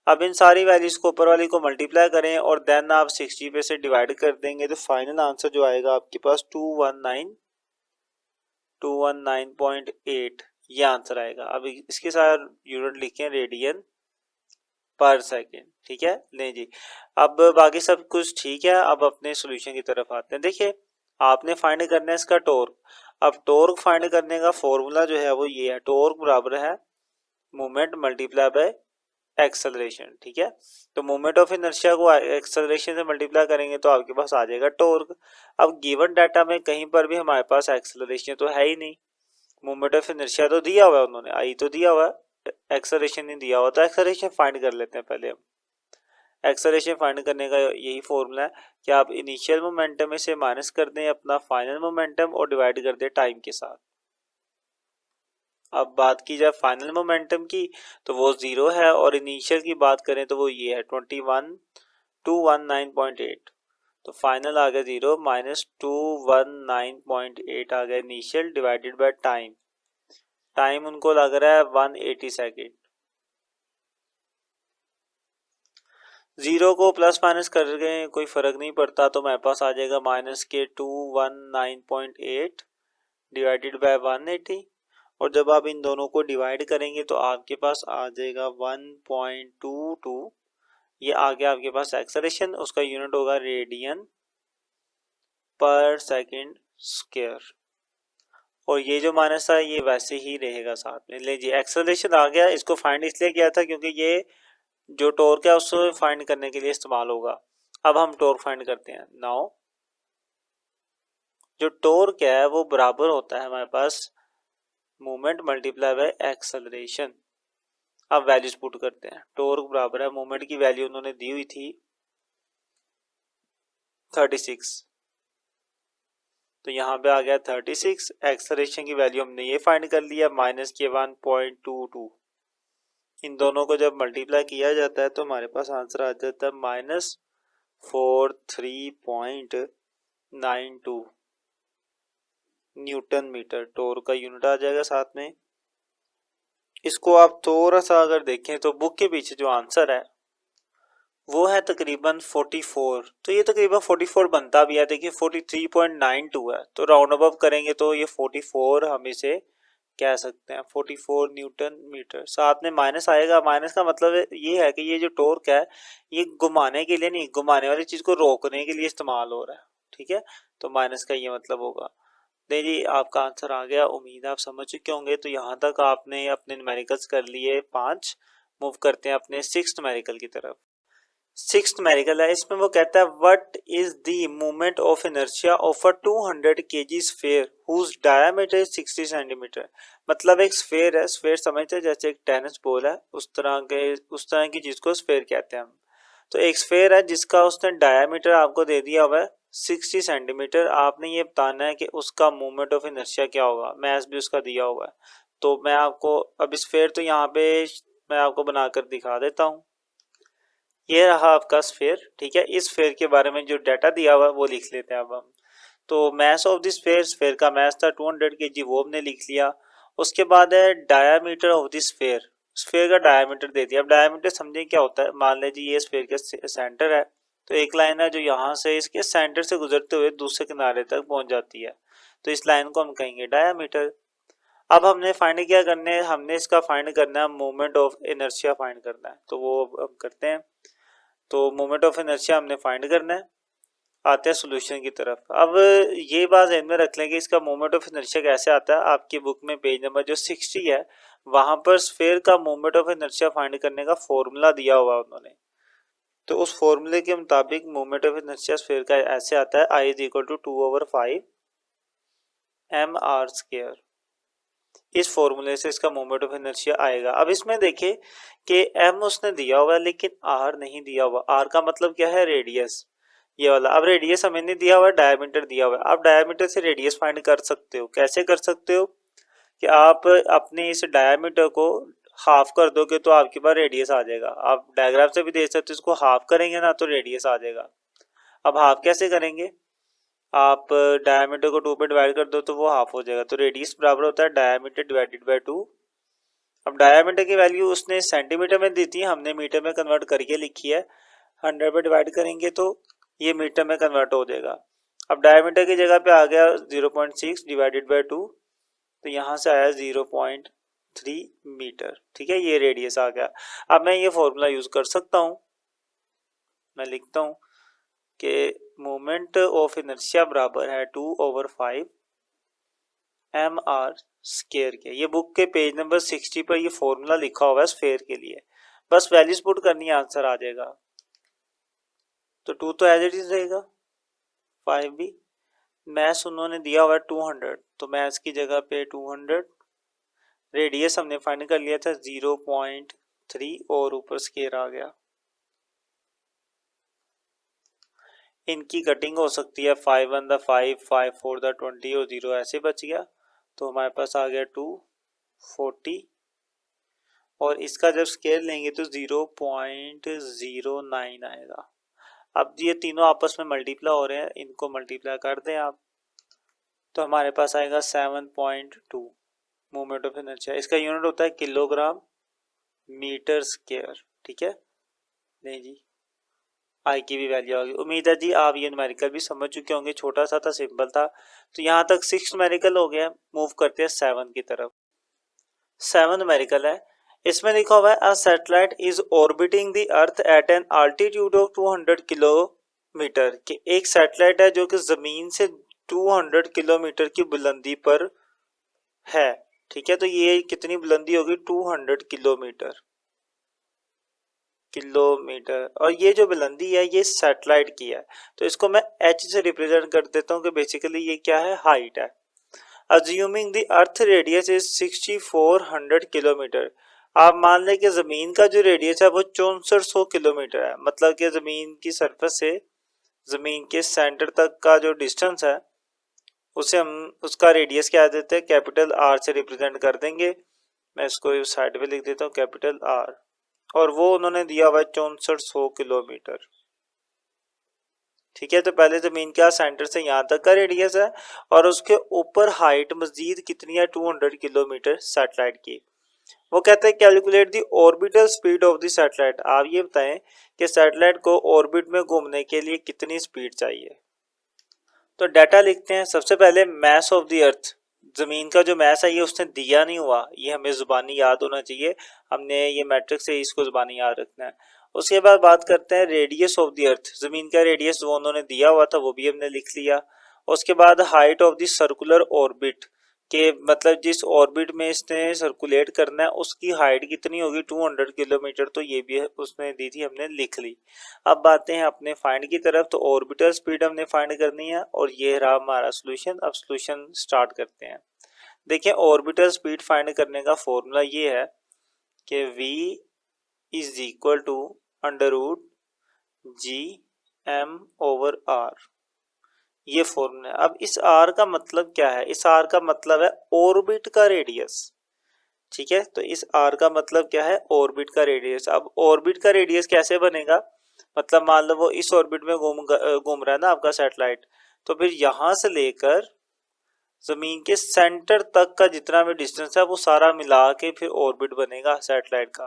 अब इन सारी वैल्यूज को ऊपर वाली को मल्टीप्लाई करें और देन आप 60 पे से डिवाइड कर देंगे, तो फाइनल आंसर जो आएगा आपके पास 219.8 ये आंसर आएगा। अब इसके साथ यूनिट लिखें रेडियन पर सेकेंड। ठीक है, नहीं जी, अब बाकी सब कुछ ठीक है। अब अपने सॉल्यूशन की तरफ आते हैं। देखिए, आपने फाइंड करना है इसका टॉर्क। अब टॉर्क फाइंड करने का फॉर्मूला जो है वो ये है, टॉर्क बराबर है मोमेंट मल्टीप्लाई बाय एक्सेलरेशन। ठीक है, तो मोमेंट ऑफ इनर्शिया को एक्सेलरेशन से मल्टीप्लाई करेंगे तो आपके पास आ जाएगा टॉर्क। अब गिवन डाटा में कहीं पर भी हमारे पास एक्सेलरेशन तो है ही नहीं, मोमेंट ऑफ इनर्शिया तो दिया हुआ है उन्होंने, आई तो दिया हुआ है, एक्सेलरेशन नहीं दिया हुआ। तो एक्सेलरेशन फाइंड कर लेते हैं पहले हम। एक्सेलरेशन फाइंड करने का यही फॉर्मूला है कि आप इनिशियल मोमेंटम में से माइनस कर दें अपना फाइनल मोमेंटम और डिवाइड कर दें टाइम के साथ। अब बात की जाए फाइनल मोमेंटम की, तो वो 0 है, और इनिशियल की बात करें तो वो ये है 219.8। तो फाइनल आ गया 0 माइनस 219.8 आ गया initial, divided by time. Time उनको लग रहा है 180 सेकेंड। 0 को प्लस माइनस करके कोई फर्क नहीं पड़ता, तो मेरे पास आ जाएगा माइनस के 219.8 डिवाइडेड बाय 180, और जब आप इन दोनों को डिवाइड करेंगे तो आपके पास आ जाएगा 1.22। ये आ गया आपके पास एक्सेलरेशन, उसका यूनिट होगा रेडियन पर सेकेंड स्क्वायर। और ये जो माइनस था ये वैसे ही रहेगा साथ में। ले जी, एक्सेलरेशन आ गया। इसको फाइंड इसलिए किया था क्योंकि ये जो टॉर्क है उसको फाइंड करने के लिए इस्तेमाल होगा। अब हम टॉर्क फाइंड करते हैं। नाउ जो टॉर्क है वो बराबर होता है हमारे पास मोमेंट मल्टीप्लाई बाय एक्सेलरेशन। अब वैल्यूज पुट करते हैं। टॉर्क बराबर है, मोमेंट की वैल्यू उन्होंने दी हुई थी 36, तो यहाँ पे आ गया 36। एक्सेलरेशन की वैल्यू हमने ये फाइंड कर लिया, माइनस के 1.22। इन दोनों को जब मल्टीप्लाई किया जाता है तो हमारे पास आंसर आ जाता है माइनस 43.92 न्यूटन मीटर। टॉर्क का यूनिट आ जाएगा साथ में। इसको आप थोड़ा सा अगर देखें तो बुक के पीछे जो आंसर है वो है तकरीबन 44, तो ये तकरीबन 44 बनता भी है। देखिए 43.92 है, तो राउंड अबव करेंगे तो ये 44 हम इसे कह सकते हैं 44 न्यूटन मीटर। साथ में माइनस आएगा, माइनस का मतलब ये है कि ये जो टॉर्क है ये घुमाने के लिए नहीं, घुमाने वाली चीज को रोकने के लिए इस्तेमाल हो रहा है। ठीक है, तो माइनस का ये मतलब होगा। नहीं, आपका आंसर आ गया। उम्मीद है आप समझ चुके होंगे। तो यहाँ तक आपने अपने न्यूमेरिकल्स कर लिए 5। मूव करते हैं अपने सिक्स्थ न्यूमेरिकल की तरफ। सिक्स्थ न्यूमेरिकल है, इसमें वो कहता है what is the moment of inertia of a 200 kg sphere whose diameter is 60 centimetre. मतलब एक स्फीयर है, स्फीयर समझते हैं जैसे एक टेनिस बॉल है, उस तरह की चीज को स्फीयर कहते हैं हम। तो एक स्फीयर है जिसका उसने डायमीटर आपको दे दिया हुआ है 60 सेंटीमीटर। आपने ये बताना है कि उसका मोमेंट ऑफ इनर्शिया क्या होगा, मैथ भी उसका दिया हुआ है। तो मैं आपको अब स्फीयर तो यहाँ पे मैं आपको बनाकर दिखा देता हूँ। ये रहा आपका स्फीयर, ठीक है। इस स्फीयर के बारे में जो डाटा दिया हुआ है वो लिख लेते हैं अब हम। तो मास ऑफ द स्फीयर, स्फीयर का मास था 200 केजी, वो हमने लिख लिया। उसके बाद है diameter of the sphere, sphere का डायामीटर दे दिया। अब डायामीटर समझें क्या होता है। मान लीजिए ये स्फीयर का सेंटर है, तो एक लाइन है जो यहाँ से इसके सेंटर से गुजरते हुए दूसरे किनारे तक पहुंच जाती है, तो इस लाइन को हम कहेंगे डायामीटर। अब हमने फाइंड क्या करना है, हमने इसका फाइंड करना है मोमेंट ऑफ इनर्शिया फाइंड करना है, तो वो हम करते हैं। तो मोमेंट ऑफ इनर्शिया हमने फाइंड करना है। आते हैं सॉल्यूशन की तरफ। अब ये बात ध्यान में रख लें कि इसका मोमेंट ऑफ इनर्शिया कैसे आता है। आपकी बुक में पेज नंबर जो 60 है, वहां पर स्फीयर का मोमेंट ऑफ इनर्शिया फाइंड करने का फॉर्मूला दिया हुआ उन्होंने। तो उस फॉर्मूले के मुताबिक मोमेंट ऑफ इनर्शिया स्फीयर का ऐसे आता है, I = 2/5 mr²। इस फॉर्मूले से इसका मोमेंट ऑफ इनर्शिया आएगा। अब इसमें देखिए कि m उसने दिया हुआ है लेकिन r नहीं दिया हुआ। r का मतलब क्या है, रेडियस, ये वाला। अब रेडियस हमें नहीं दिया हुआ है, डायमीटर दिया हुआ है। आप डायमीटर से रेडियस फाइंड कर सकते हो। कैसे कर सकते हो कि आप अपने इस डायमीटर को हाफ कर दोगे तो आपके पास रेडियस आ जाएगा। आप डायग्राम से भी देख सकते हो, इसको हाफ करेंगे ना तो रेडियस आ जाएगा। अब हाफ कैसे करेंगे, आप डायमीटर को 2 पे डिवाइड कर दो तो वो हाफ हो जाएगा। तो रेडियस बराबर होता है डायमीटर डिवाइडेड बाय 2। अब डायमीटर की वैल्यू उसने सेंटीमीटर में दी थी, हमने मीटर में कन्वर्ट करके लिखी है। 100 पे डिवाइड करेंगे तो ये मीटर में कन्वर्ट हो जाएगा। अब डायमीटर की जगह पे आ गया 0.6 डिवाइडेड बाय 2, तो यहाँ से आया 0.3 मीटर, ठीक है। ये रेडियस आ गया। अब मैं ये फॉर्मूला यूज कर सकता हूँ। मैं लिखता हूँ कि मोमेंट ऑफ इनर्शिया बराबर है 2/5 mr² के। ये बुक के पेज नंबर 60 पर ये फॉर्मूला लिखा हुआ है स्फीयर के लिए। बस वैल्यूज पुट करनी है, आंसर आ जाएगा। तो 2 तो एज इट इज रहेगा, 5 भी। मैथ्स उन्होंने दिया हुआ है 200, तो मैथ्स की जगह पे 200। रेडियस हमने फाइंड कर लिया था 0.3 और ऊपर स्केयर आ गया। इनकी कटिंग हो सकती है 5 1 द 5, 5 4 द 20 और 0 ऐसे बच गया। तो हमारे पास आ गया 240 और इसका जब स्केयर लेंगे तो 0.09 आएगा। अब ये तीनों आपस में मल्टीप्लाई हो रहे हैं, इनको मल्टीप्लाई कर दें आप, तो हमारे पास आएगा 7.2 मोमेंट ऑफ इनर्शिया। इसका यूनिट होता है किलोग्राम मीटर स्क्वायर, ठीक है। नहीं जी, आई की भी वैल्यू आ गई। उम्मीद है जी आप ये न्यूमेरिकल भी समझ चुके होंगे, छोटा सा था, सिंपल था। तो यहाँ तक 6 न्यूमेरिकल हो गया। मूव करते हैं 7 की तरफ। 7 न्यूमेरिकल है, इसमें लिखा हुआ है a satellite is orbiting the earth at an altitude of 200 kilometre. कि एक सैटेलाइट है जो कि जमीन से 200 किलोमीटर की बुलंदी पर है, ठीक है। तो ये कितनी बुलंदी होगी, 200 किलोमीटर। और ये जो बुलंदी है ये सैटेलाइट की है, तो इसको मैं h से रिप्रेजेंट कर देता हूँ कि बेसिकली ये क्या है, हाइट है। Assuming the earth radius is 6400 kilometre. आप मान लें कि जमीन का जो रेडियस है वो 6400 किलोमीटर है। मतलब कि जमीन की सरफेस से जमीन के सेंटर तक का जो डिस्टेंस है उसे हम उसका रेडियस क्या देते हैं, कैपिटल R से रिप्रेजेंट कर देंगे। मैं इसको साइड पे लिख देता हूँ कैपिटल R, और वो उन्होंने दिया हुआ है 6400 किलोमीटर, ठीक है। तो पहले जमीन का सेंटर से यहाँ तक का रेडियस है और उसके ऊपर हाइट मजीद कितनी है, 200 किलोमीटर सैटेलाइट की। वो कहते हैं calculate the orbital speed of the satellite. आप ये बताएं कि सैटेलाइट को ऑर्बिट में घूमने के लिए कितनी स्पीड चाहिए। तो डाटा लिखते हैं। सबसे पहले मैस ऑफ द अर्थ, जमीन का जो मैस है ये उसने दिया नहीं हुआ, ये हमें जुबानी याद होना चाहिए। हमने ये मैट्रिक से इसको जुबानी याद रखना है। उसके बाद बात करते हैं रेडियस ऑफ द अर्थ, जमीन का रेडियस वो उन्होंने दिया हुआ था, वो भी हमने लिख लिया। उसके बाद height of the circular orbit, के मतलब जिस ऑर्बिट में इसने सर्कुलेट करना है उसकी हाइट कितनी होगी, 200 किलोमीटर। तो ये भी उसने दी थी, हमने लिख ली। अब आते हैं अपने फाइंड की तरफ। तो ऑर्बिटल स्पीड हमने फाइंड करनी है और ये रहा हमारा सोल्यूशन। अब सोल्यूशन स्टार्ट करते हैं। देखिए ऑर्बिटल स्पीड फाइंड करने का फॉर्मूला ये है कि v is equal to √g/m/r, ये फॉर्मूला है। अब इस r का मतलब क्या है, इस r का मतलब है ऑर्बिट का रेडियस, ठीक है। तो इस r का मतलब क्या है, ऑर्बिट का रेडियस। अब ऑर्बिट का रेडियस कैसे बनेगा, मतलब मान लो वो इस ऑर्बिट में घूम रहा है ना आपका सैटेलाइट, तो फिर यहाँ से लेकर जमीन के सेंटर तक का जितना भी डिस्टेंस है वो सारा मिला के फिर ऑर्बिट बनेगा सैटेलाइट का।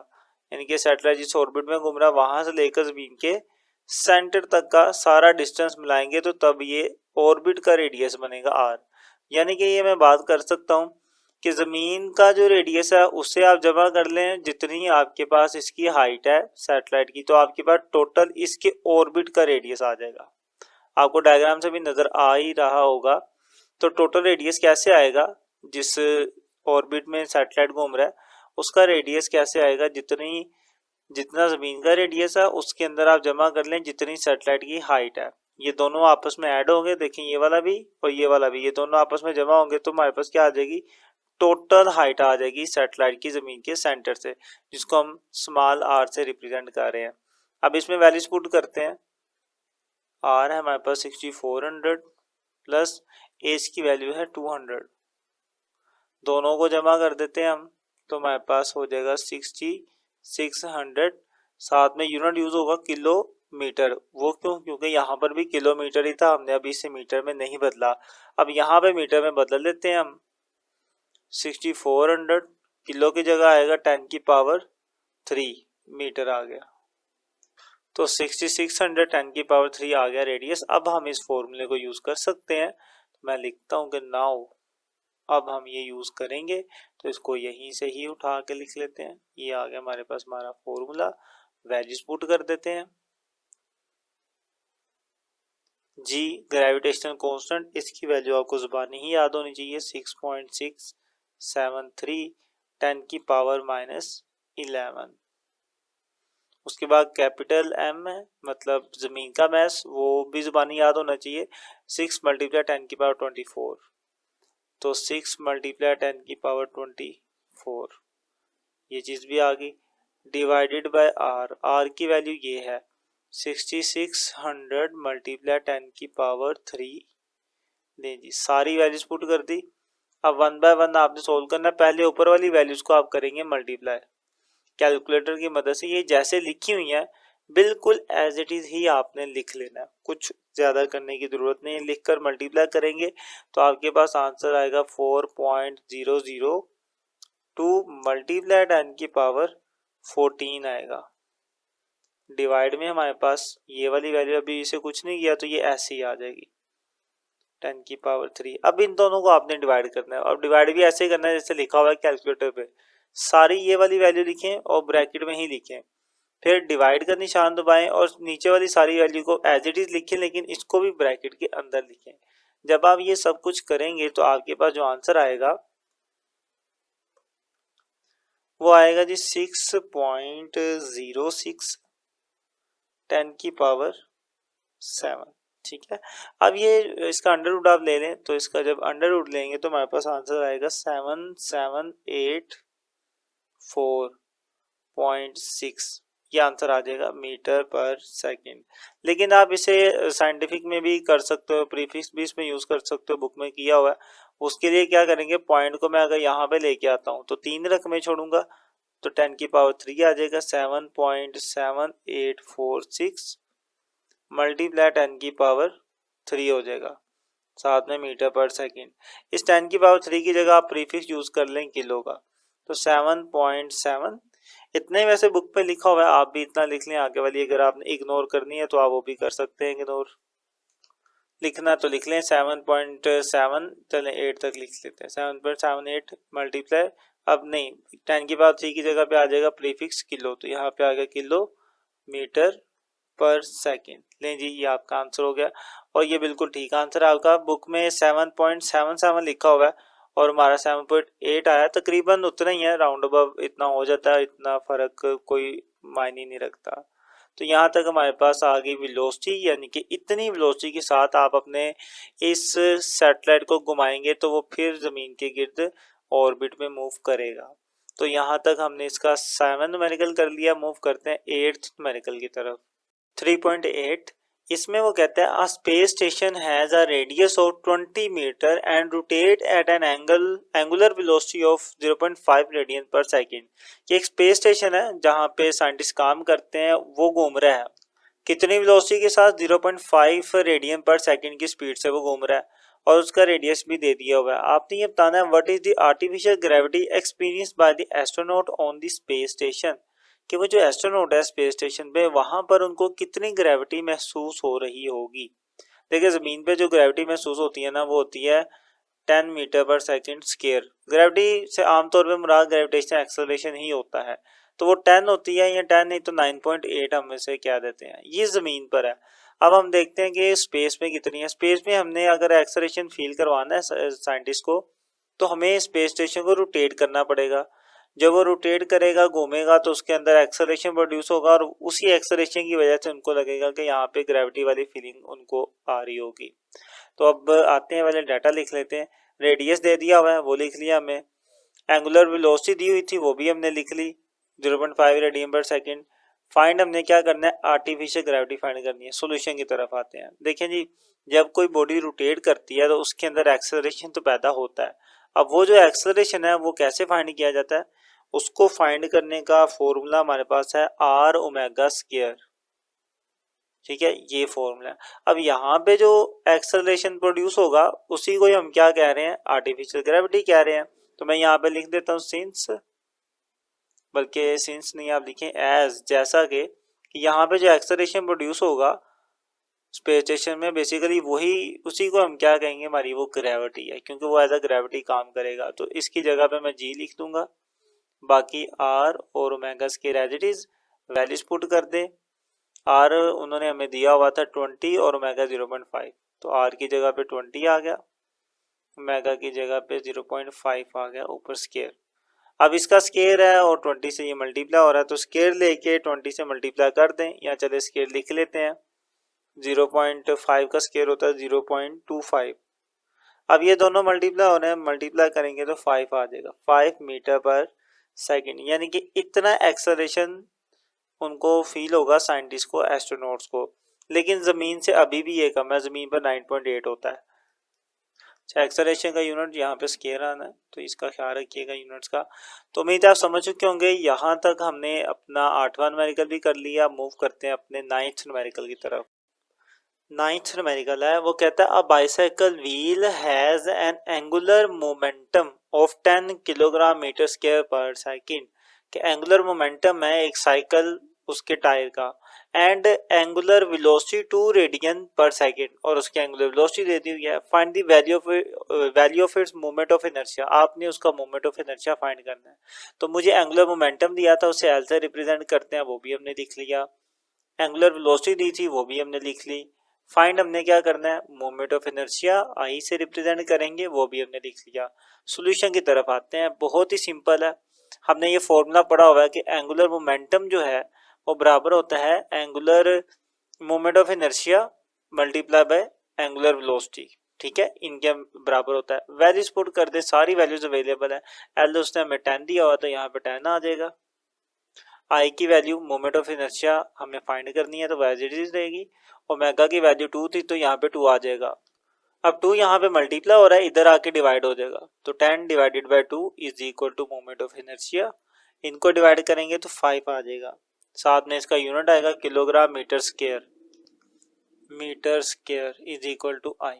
यानी कि सैटेलाइट जिस ऑर्बिट में घूम रहा है वहां से लेकर जमीन के सेंटर तक का सारा डिस्टेंस मिलाएंगे तो तब ये ऑर्बिट का रेडियस बनेगा आर। यानी कि ये मैं बात कर सकता हूँ कि जमीन का जो रेडियस है उससे आप जमा कर लें जितनी आपके पास इसकी हाइट है सैटेलाइट की, तो आपके पास टोटल इसके ऑर्बिट का रेडियस आ जाएगा। आपको डायग्राम से भी नजर आ ही रहा होगा। तो टोटल रेडियस कैसे आएगा, जिस ऑर्बिट में सैटेलाइट घूम रहा है उसका रेडियस कैसे आएगा, जितना जमीन का रेडियस है उसके अंदर आप जमा कर लें जितनी सैटेलाइट की हाइट है। ये दोनों आपस में ऐड होंगे, देखें ये वाला भी और ये वाला भी, ये दोनों आपस में जमा होंगे तो हमारे पास क्या आ जाएगी, टोटल हाइट आ जाएगी सैटेलाइट की जमीन के सेंटर से, जिसको हम स्मॉल आर से रिप्रेजेंट कर रहे हैं। अब इसमें वैल्यूज पुट करते हैं। आर है हमारे पास 6400 प्लस एज की वैल्यू है 200, दोनों को जमा कर देते हैं हम तो हमारे पास हो जाएगा 6600। साथ में यूनिट यूज होगा किलोमीटर, वो क्यों, क्योंकि यहाँ पर भी किलोमीटर ही था, हमने अभी इसे मीटर में नहीं बदला, अब यहाँ पे मीटर में बदल देते हैं हम। 6400 किलो की जगह आएगा 10 की पावर 3 मीटर आ गया, तो 6600 10 की पावर 3 आ गया रेडियस। अब हम इस फॉर्मूले को यूज कर सकते हैं, मैं लिखता हूं कि नाउ अब हम ये यूज करेंगे, तो इसको यहीं से ही उठा के लिख लेते हैं। ये आ गया हमारे पास हमारा फॉर्मूला, वैल्यूज पुट कर देते हैं। जी ग्रेविटेशनल कांस्टेंट, इसकी वैल्यू आपको जुबानी ही याद होनी चाहिए, 6.673 10 की पावर -11। उसके बाद कैपिटल एम है मतलब जमीन का मैस, वो भी जुबानी याद होना चाहिए, 6 × 10 की पावर 24, तो 6 × 10 की पावर 24, ये चीज भी आ गई। डिवाइडेड बाय आर, आर की वैल्यू ये है 6600 × 10 की पावर 3। ले जी सारी वैल्यूज पुट कर दी। अब 1 बाय 1 आपने सोल्व करना, पहले ऊपर वाली वैल्यूज को आप करेंगे मल्टीप्लाई कैलकुलेटर की मदद से। ये जैसे लिखी हुई है बिल्कुल एज इट इज ही आपने लिख लेना है, कुछ ज्यादा करने की जरूरत नहीं है। लिखकर मल्टीप्लाई करेंगे तो आपके पास आंसर आएगा 4.002 मल्टीप्लाई 10 की पावर 14 आएगा। डिवाइड में हमारे पास ये वाली वैल्यू, अभी इसे कुछ नहीं किया तो ये ऐसे ही आ जाएगी 10 की पावर 3। अब इन दोनों को आपने डिवाइड करना है, और डिवाइड भी ऐसे ही करना है जैसे लिखा हुआ है कैलकुलेटर पे, सारी ये वाली वैल्यू लिखें और ब्रैकेट में ही लिखें, फिर डिवाइड का निशान दबाएं और नीचे वाली सारी वैल्यू को एज इट इज लिखें, लेकिन इसको भी ब्रैकेट के अंदर लिखें। जब आप ये सब कुछ करेंगे तो आपके पास जो आंसर आएगा वो आएगा जी 6.06 10 की पावर 7। ठीक है, अब ये इसका अंडर रूट आप ले लें, तो इसका जब अंडर रूट लेंगे तो हमारे पास आंसर आएगा 7784.6, ये आंसर आ जाएगा मीटर पर सेकंड। लेकिन आप इसे साइंटिफिक में भी कर सकते हो, प्रीफिक्स भी इसमें यूज कर सकते हो, बुक में किया हुआ है। उसके लिए क्या करेंगे, पॉइंट को मैं अगर यहाँ पे लेके आता हूँ तो 3 रकमें छोड़ूंगा तो 10 की पावर 3 आ जाएगा, 7.7846 मल्टीप्लाई 10 की पावर 3 हो जाएगा, साथ में मीटर पर सेकंड। इस 10 की पावर 3 की जगह आप प्रीफिक्स यूज कर लें किलो का, तो 7.7 इतने वैसे बुक पे लिखा हुआ है, आप भी इतना लिख लें। आगे वाली अगर आपने इग्नोर करनी है तो आप वो भी कर सकते हैं इग्नोर, लिखना तो लिख लें 7.7, चलें 8 तक लिख लेते हैं, 7.78 मल्टीप्लाई, अब नहीं 10 की पावर 3 की जगह पे आ जाएगा प्रीफिक्स किलो, तो यहाँ पे आ गया किलो मीटर पर सेकंड। लें जी ये आपका आंसर हो गया, और ये बिल्कुल ठीक आंसर है आपका। बुक में 7.77 लिखा हुआ है और हमारा 7.8 आया, तकरीबन उतना ही है, राउंड अबाउट इतना हो जाता है, इतना फर्क कोई मायने नहीं रखता। तो यहाँ तक हमारे पास आ गई वेलोसिटी, यानी कि इतनी वेलोसिटी के साथ आप अपने इस सैटेलाइट को घुमाएंगे तो वो फिर जमीन के गिर्द ऑर्बिट में मूव करेगा। तो यहाँ तक हमने इसका 7th न्यूमेरिकल कर लिया, मूव करते हैं 8th न्यूमेरिकल की तरफ। 3.8 इसमें वो कहते हैं a space station has a radius of 20 metre and rotate at an angular velocity of 0.5 radian पर सेकंड। ये एक स्पेस स्टेशन है जहाँ पे साइंटिस्ट काम करते हैं, वो घूम रहा है कितनी वेलोसिटी के साथ 0.5 रेडियन पर सेकंड की स्पीड से वो घूम रहा है और उसका रेडियस भी दे दिया हुआ है। आपने ये बताना है what is the artificial gravity experience by the astronaut on the space station, कि वो जो एस्ट्रोनॉट है स्पेस स्टेशन पे वहां पर उनको कितनी ग्रेविटी महसूस हो रही होगी। देखिए जमीन पे जो ग्रेविटी महसूस होती है ना वो होती है 10 मीटर पर सेकंड स्क्वायर। ग्रेविटी से आमतौर पे मुराद ग्रेविटेशनल एक्सेलरेशन ही होता है, तो वो 10 होती है या 10 नहीं तो 9.8 हम इसे क्या देते हैं, ये जमीन पर है। अब हम देखते हैं कि स्पेस में कितनी है। स्पेस में हमने अगर एक्सेलरेशन फील करवाना है साइंटिस्ट को तो हमें स्पेस स्टेशन को रोटेट करना पड़ेगा। जब वो रोटेट करेगा घूमेगा तो उसके अंदर एक्सेलरेशन प्रोड्यूस होगा और उसी एक्सेलरेशन की वजह से उनको लगेगा कि यहाँ पे ग्रेविटी वाली फीलिंग उनको आ रही होगी। तो अब आते हैं पहले डाटा लिख लेते हैं। रेडियस दे दिया हुआ है वो लिख लिया हमें, एंगुलर वेलोसिटी दी हुई थी वो भी हमने लिख ली 0.5 रेडियन पर सेकंड। फाइंड हमने क्या करना है, आर्टिफिशियल ग्रेविटी फाइंड करनी है। सॉल्यूशन की तरफ आते हैं। देखें जी, जब कोई बॉडी रोटेट करती है तो उसके अंदर एक्सेलरेशन तो पैदा होता है। अब वो जो एक्सेलरेशन है वो कैसे फाइंड किया जाता है, उसको फाइंड करने का फॉर्मूला हमारे पास है आर ओमेगा स्क्वायर। ठीक है, ये फॉर्मूला है। अब यहाँ पे जो एक्सेलरेशन प्रोड्यूस होगा उसी को ही हम क्या कह रहे हैं, आर्टिफिशियल ग्रेविटी कह रहे हैं। तो मैं यहाँ पे लिख देता हूँ सिंस, बल्कि सिंस नहीं आप लिखें एज, जैसा कि यहाँ पे जो एक्सेलरेशन प्रोड्यूस होगा स्पेस स्टेशन में बेसिकली वही उसी को हम क्या कहेंगे, हमारी वो ग्रेविटी है, क्योंकि वो एज अ ग्रेविटी काम करेगा। तो इसकी जगह पे मैं जी लिख दूंगा, बाकी आर और omega square as it is values put कर दें। आर उन्होंने हमें दिया हुआ था 20 और ओमेगा 0.5, तो आर की जगह पे 20 आ गया, ओमेगा की जगह पे 0.5 आ गया ऊपर स्क्वायर। अब इसका स्क्वायर है और 20 से ये मल्टीप्लाई हो रहा है तो स्क्वायर लेके 20 से मल्टीप्लाई कर दें, या चले स्क्वायर लिख लेते हैं। 0.5 का स्क्वायर होता है 0.25। अब ये दोनों मल्टीप्लाई हो रहे हैं, मल्टीप्लाई करेंगे तो 5 आ जाएगा, 5 मीटर पर सेकंड। यानी कि इतना एक्सेलरेशन उनको फील होगा साइंटिस्ट को, एस्ट्रोनॉट्स को। लेकिन जमीन से अभी भी ये कम है, जमीन पर 9.8 होता है। एक्सेलरेशन का यूनिट यहाँ पे स्क्वायर आना है, तो इसका ख्याल रखिएगा यूनिट्स का। तो उम्मीद आप समझ चुके होंगे। यहाँ तक हमने अपना 8वां न्यूमेरिकल भी कर लिया। मूव करते हैं अपने 9th न्यूमेरिकल की तरफ। 9th न्यूमेरिकल है, वो कहता है a bicycle wheel has an angular momentum of 10 kilogram metre square per second, कि एंगुलर मोमेंटम है एक साइकिल उसके टायर का, एंड एंगुलर वेलोसिटी 2 रेडियन पर सेकंड, और उसकी एंगुलर वेलोसिटी दे दी हुई है। Find the value of its moment of inertia, आपने उसका मोमेंट ऑफ इनर्शिया फाइंड करना है। तो मुझे एंगुलर मोमेंटम दिया था, उसे एल से रिप्रेजेंट करते हैं, वो भी हमने लिख लिया। एंगुलर वेलोसिटी दी थी वो भी हमने लिख ली। फाइंड हमने क्या करना है, मोमेंट ऑफ इनर्शिया आई से रिप्रेजेंट करेंगे, वो भी हमने लिख लिया। सॉल्यूशन की तरफ आते हैं। बहुत ही सिंपल है, हमने ये फॉर्मूला पढ़ा हुआ है कि एंगुलर मोमेंटम जो है वो बराबर होता है angular moment of inertia multiply by angular velocity. ठीक है, इनके बराबर होता है। वैल्यूज पुट कर दे, सारी वैल्यूज अवेलेबल है। एल उसने हमें 10 दिया हुआ तो यहाँ पे 10 आ जाएगा। आई की वैल्यू मोमेंट ऑफ इनर्शिया हमें फाइंड करनी है तो एज इट इज रहेगी। ओमेगा की वैल्यू 2 थी तो यहाँ पे 2 आ जाएगा। अब 2 यहाँ पे मल्टीप्लाई हो रहा है, इधर आके डिवाइड हो जाएगा, तो 10 divided by 2 is equal to moment of inertia. इनको डिवाइड करेंगे तो 5 आ जाएगा। साथ में इसका यूनिट आएगा kilogram metre square, metre square is equal to I.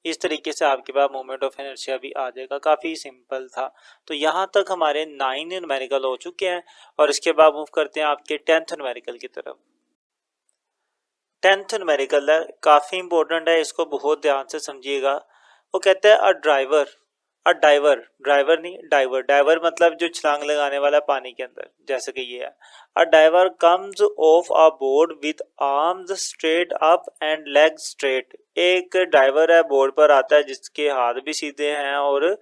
इस तरीके से आपके पास मोमेंट ऑफ इनर्शिया भी आ जाएगा। काफ़ी सिंपल था। तो यहाँ तक हमारे 9 न्यूमेरिकल हो चुके हैं और इसके बाद मूव करते हैं आपके 10th न्यूमेरिकल की तरफ। 10th न्यूमेरिकल है, काफ़ी इंपॉर्टेंट है, इसको बहुत ध्यान से समझिएगा। वो कहते हैं अ डाइवर, ड्राइवर नहीं डाइवर, डाइवर मतलब जो छलांग लगाने वाला पानी के अंदर, जैसे कि ये है। A diver comes off a board with arms straight up and leg straight. एक डाइवर है बोर्ड पर आता है जिसके हाथ भी सीधे हैं और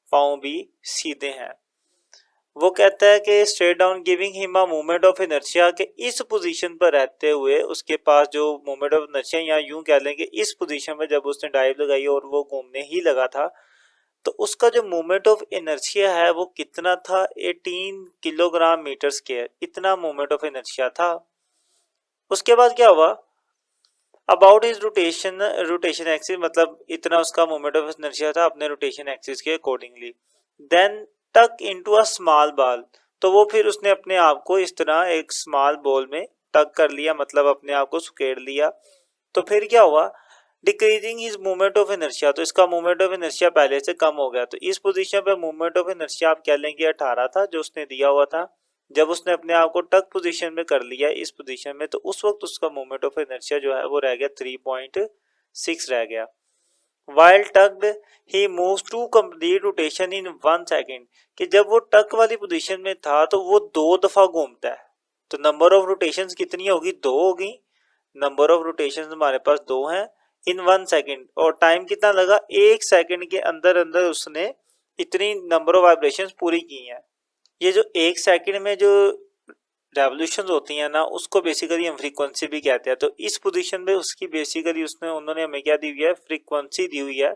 पाँव भी सीधे हैं। वो कहता है कि straight down giving him a moment of inertia, के इस पोजीशन पर रहते हुए उसके पास जो मोमेंट ऑफ इनर्शिया, या यूं कह लें कि इस पोजीशन में जब उसने डाइव लगाई और वो घूमने ही लगा था तो उसका जो मोमेंट ऑफ इनर्शिया है वो कितना था, 18 किलोग्राम मीटर स्क्वायर, इतना मोमेंट ऑफ इनर्शिया था। उसके बाद क्या हुआ, अबाउट इज रोटेशन एक्सिस, मतलब इतना उसका मोमेंट ऑफ इनर्शिया था अपने रोटेशन एक्सिस के अकॉर्डिंगली। देन टक इनटू अ स्मॉल बॉल, तो वो फिर उसने अपने आप को इस तरह एक स्मॉल बॉल में टक कर लिया, मतलब अपने आप को सुकेड़ लिया। तो फिर क्या हुआ, decreasing his movement of inertia, तो इसका मूवमेंट ऑफ इनर्शिया पहले से कम हो गया। तो इस पोजीशन पे मूवमेंट ऑफ इनर्शिया आप कह लेंगे 18 था जो उसने दिया हुआ था। जब उसने अपने आप को टक पोजीशन में कर लिया इस पोजीशन में, तो उस वक्त उसका मूवमेंट ऑफ इनर्शिया जो है वो रह गया 3.6 रह गया। While tucked, he moves to complete rotation in 1 second, कि जब वो टक वाली पोजीशन में था तो वो 2 दफा घूमता है। तो नंबर ऑफ रोटेशंस कितनी होगी, 2 होगी। नंबर ऑफ रोटेशंस हमारे पास 2 हैं इन 1 सेकेंड, और टाइम कितना लगा, 1 सेकेंड के अंदर अंदर उसने इतनी नंबर ऑफ वाइब्रेशंस पूरी की हैं। ये जो 1 सेकेंड में जो रेवोल्यूशन होती है ना, उसको बेसिकली हम फ्रीक्वेंसी भी कहते हैं। तो इस पोजीशन पे उसकी बेसिकली उन्होंने हमें क्या दी हुई है, फ्रीक्वेंसी दी हुई है,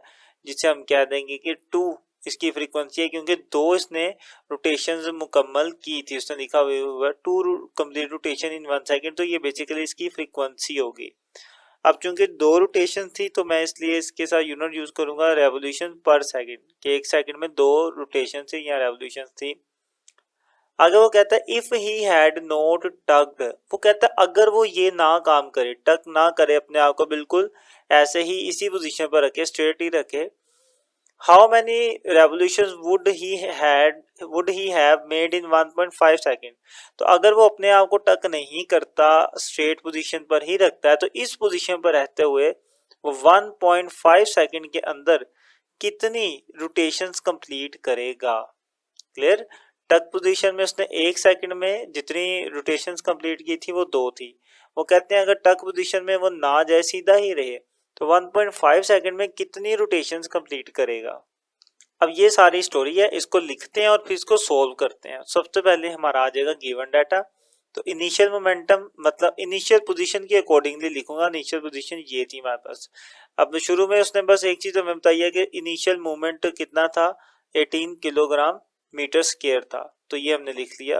जिसे हम कह देंगे कि 2 इसकी फ्रीक्वेंसी है, क्योंकि 2 इसने रोटेशंस मुकम्मल की थी। उसने लिखा हुआ है 2 कंप्लीट रोटेशन इन 1 सेकेंड, तो ये बेसिकली इसकी फ्रीक्वेंसी होगी। अब चूंकि 2 रोटेशन थी तो मैं इसलिए इसके साथ यूनिट यूज करूंगा रेवोल्यूशन पर सेकेंड, कि 1 सेकेंड में 2 रोटेशन थी या रेवोल्यूशन थी। आगे वो कहता है if he had not tucked, वो कहता है अगर वो ये ना काम करे, टक ना करे, अपने आप को बिल्कुल ऐसे ही इसी पोजीशन पर रखे, स्ट्रेट ही रखे, how many revolutions would he have made in 1.5 second. तो अगर वो अपने आप को टक नहीं करता, स्ट्रेट पोजीशन पर ही रखता है, तो इस पोजीशन पर रहते हुए वो 1.5 सेकेंड के अंदर कितनी रोटेशंस कंप्लीट करेगा। क्लियर, टक पोजीशन में उसने 1 सेकंड में जितनी रोटेशंस कंप्लीट की थी वो 2 थी। वो कहते हैं अगर टक पोजीशन में वो ना जाए, सीधा ही रहे, तो 1.5 सेकंड में कितनी रोटेशंस कंप्लीट करेगा। अब ये सारी स्टोरी है, इसको लिखते हैं और फिर इसको सोल्व करते हैं। सबसे पहले हमारा आ जाएगा गिवन डाटा। तो इनिशियल मोमेंटम मतलब इनिशियल पोजीशन के अकॉर्डिंगली लिखूंगा। इनिशियल पोजीशन ये थी हमारे पास। अब शुरू में उसने बस एक चीज हमें बताई है कि इनिशियल मूवमेंट कितना था, 18 किलोग्राम मीटर स्क्वायर था। तो ये हमने लिख लिया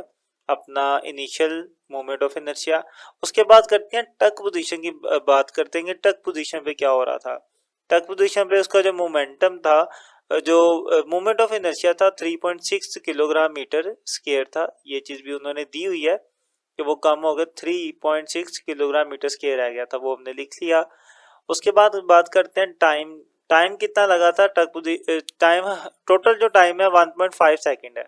अपना इनिशियल मोमेंट ऑफ इनर्शिया। उसके बाद करते हैं टक पोजीशन की बात करते हैं, टक पोजीशन पे क्या हो रहा था। टक पोजीशन पे उसका जो मोमेंटम था, जो मोमेंट ऑफ इनर्शिया था 3.6 किलोग्राम मीटर स्क्वायर था। ये चीज भी उन्होंने दी हुई है कि वो कम हो गया, 3.6 किलोग्राम मीटर स्क्वायर रह गया था, वो हमने लिख लिया। उसके बाद बात करते हैं टाइम। टाइम कितना लगा था, टाइम टोटल जो टाइम है 1.5 सेकेंड है।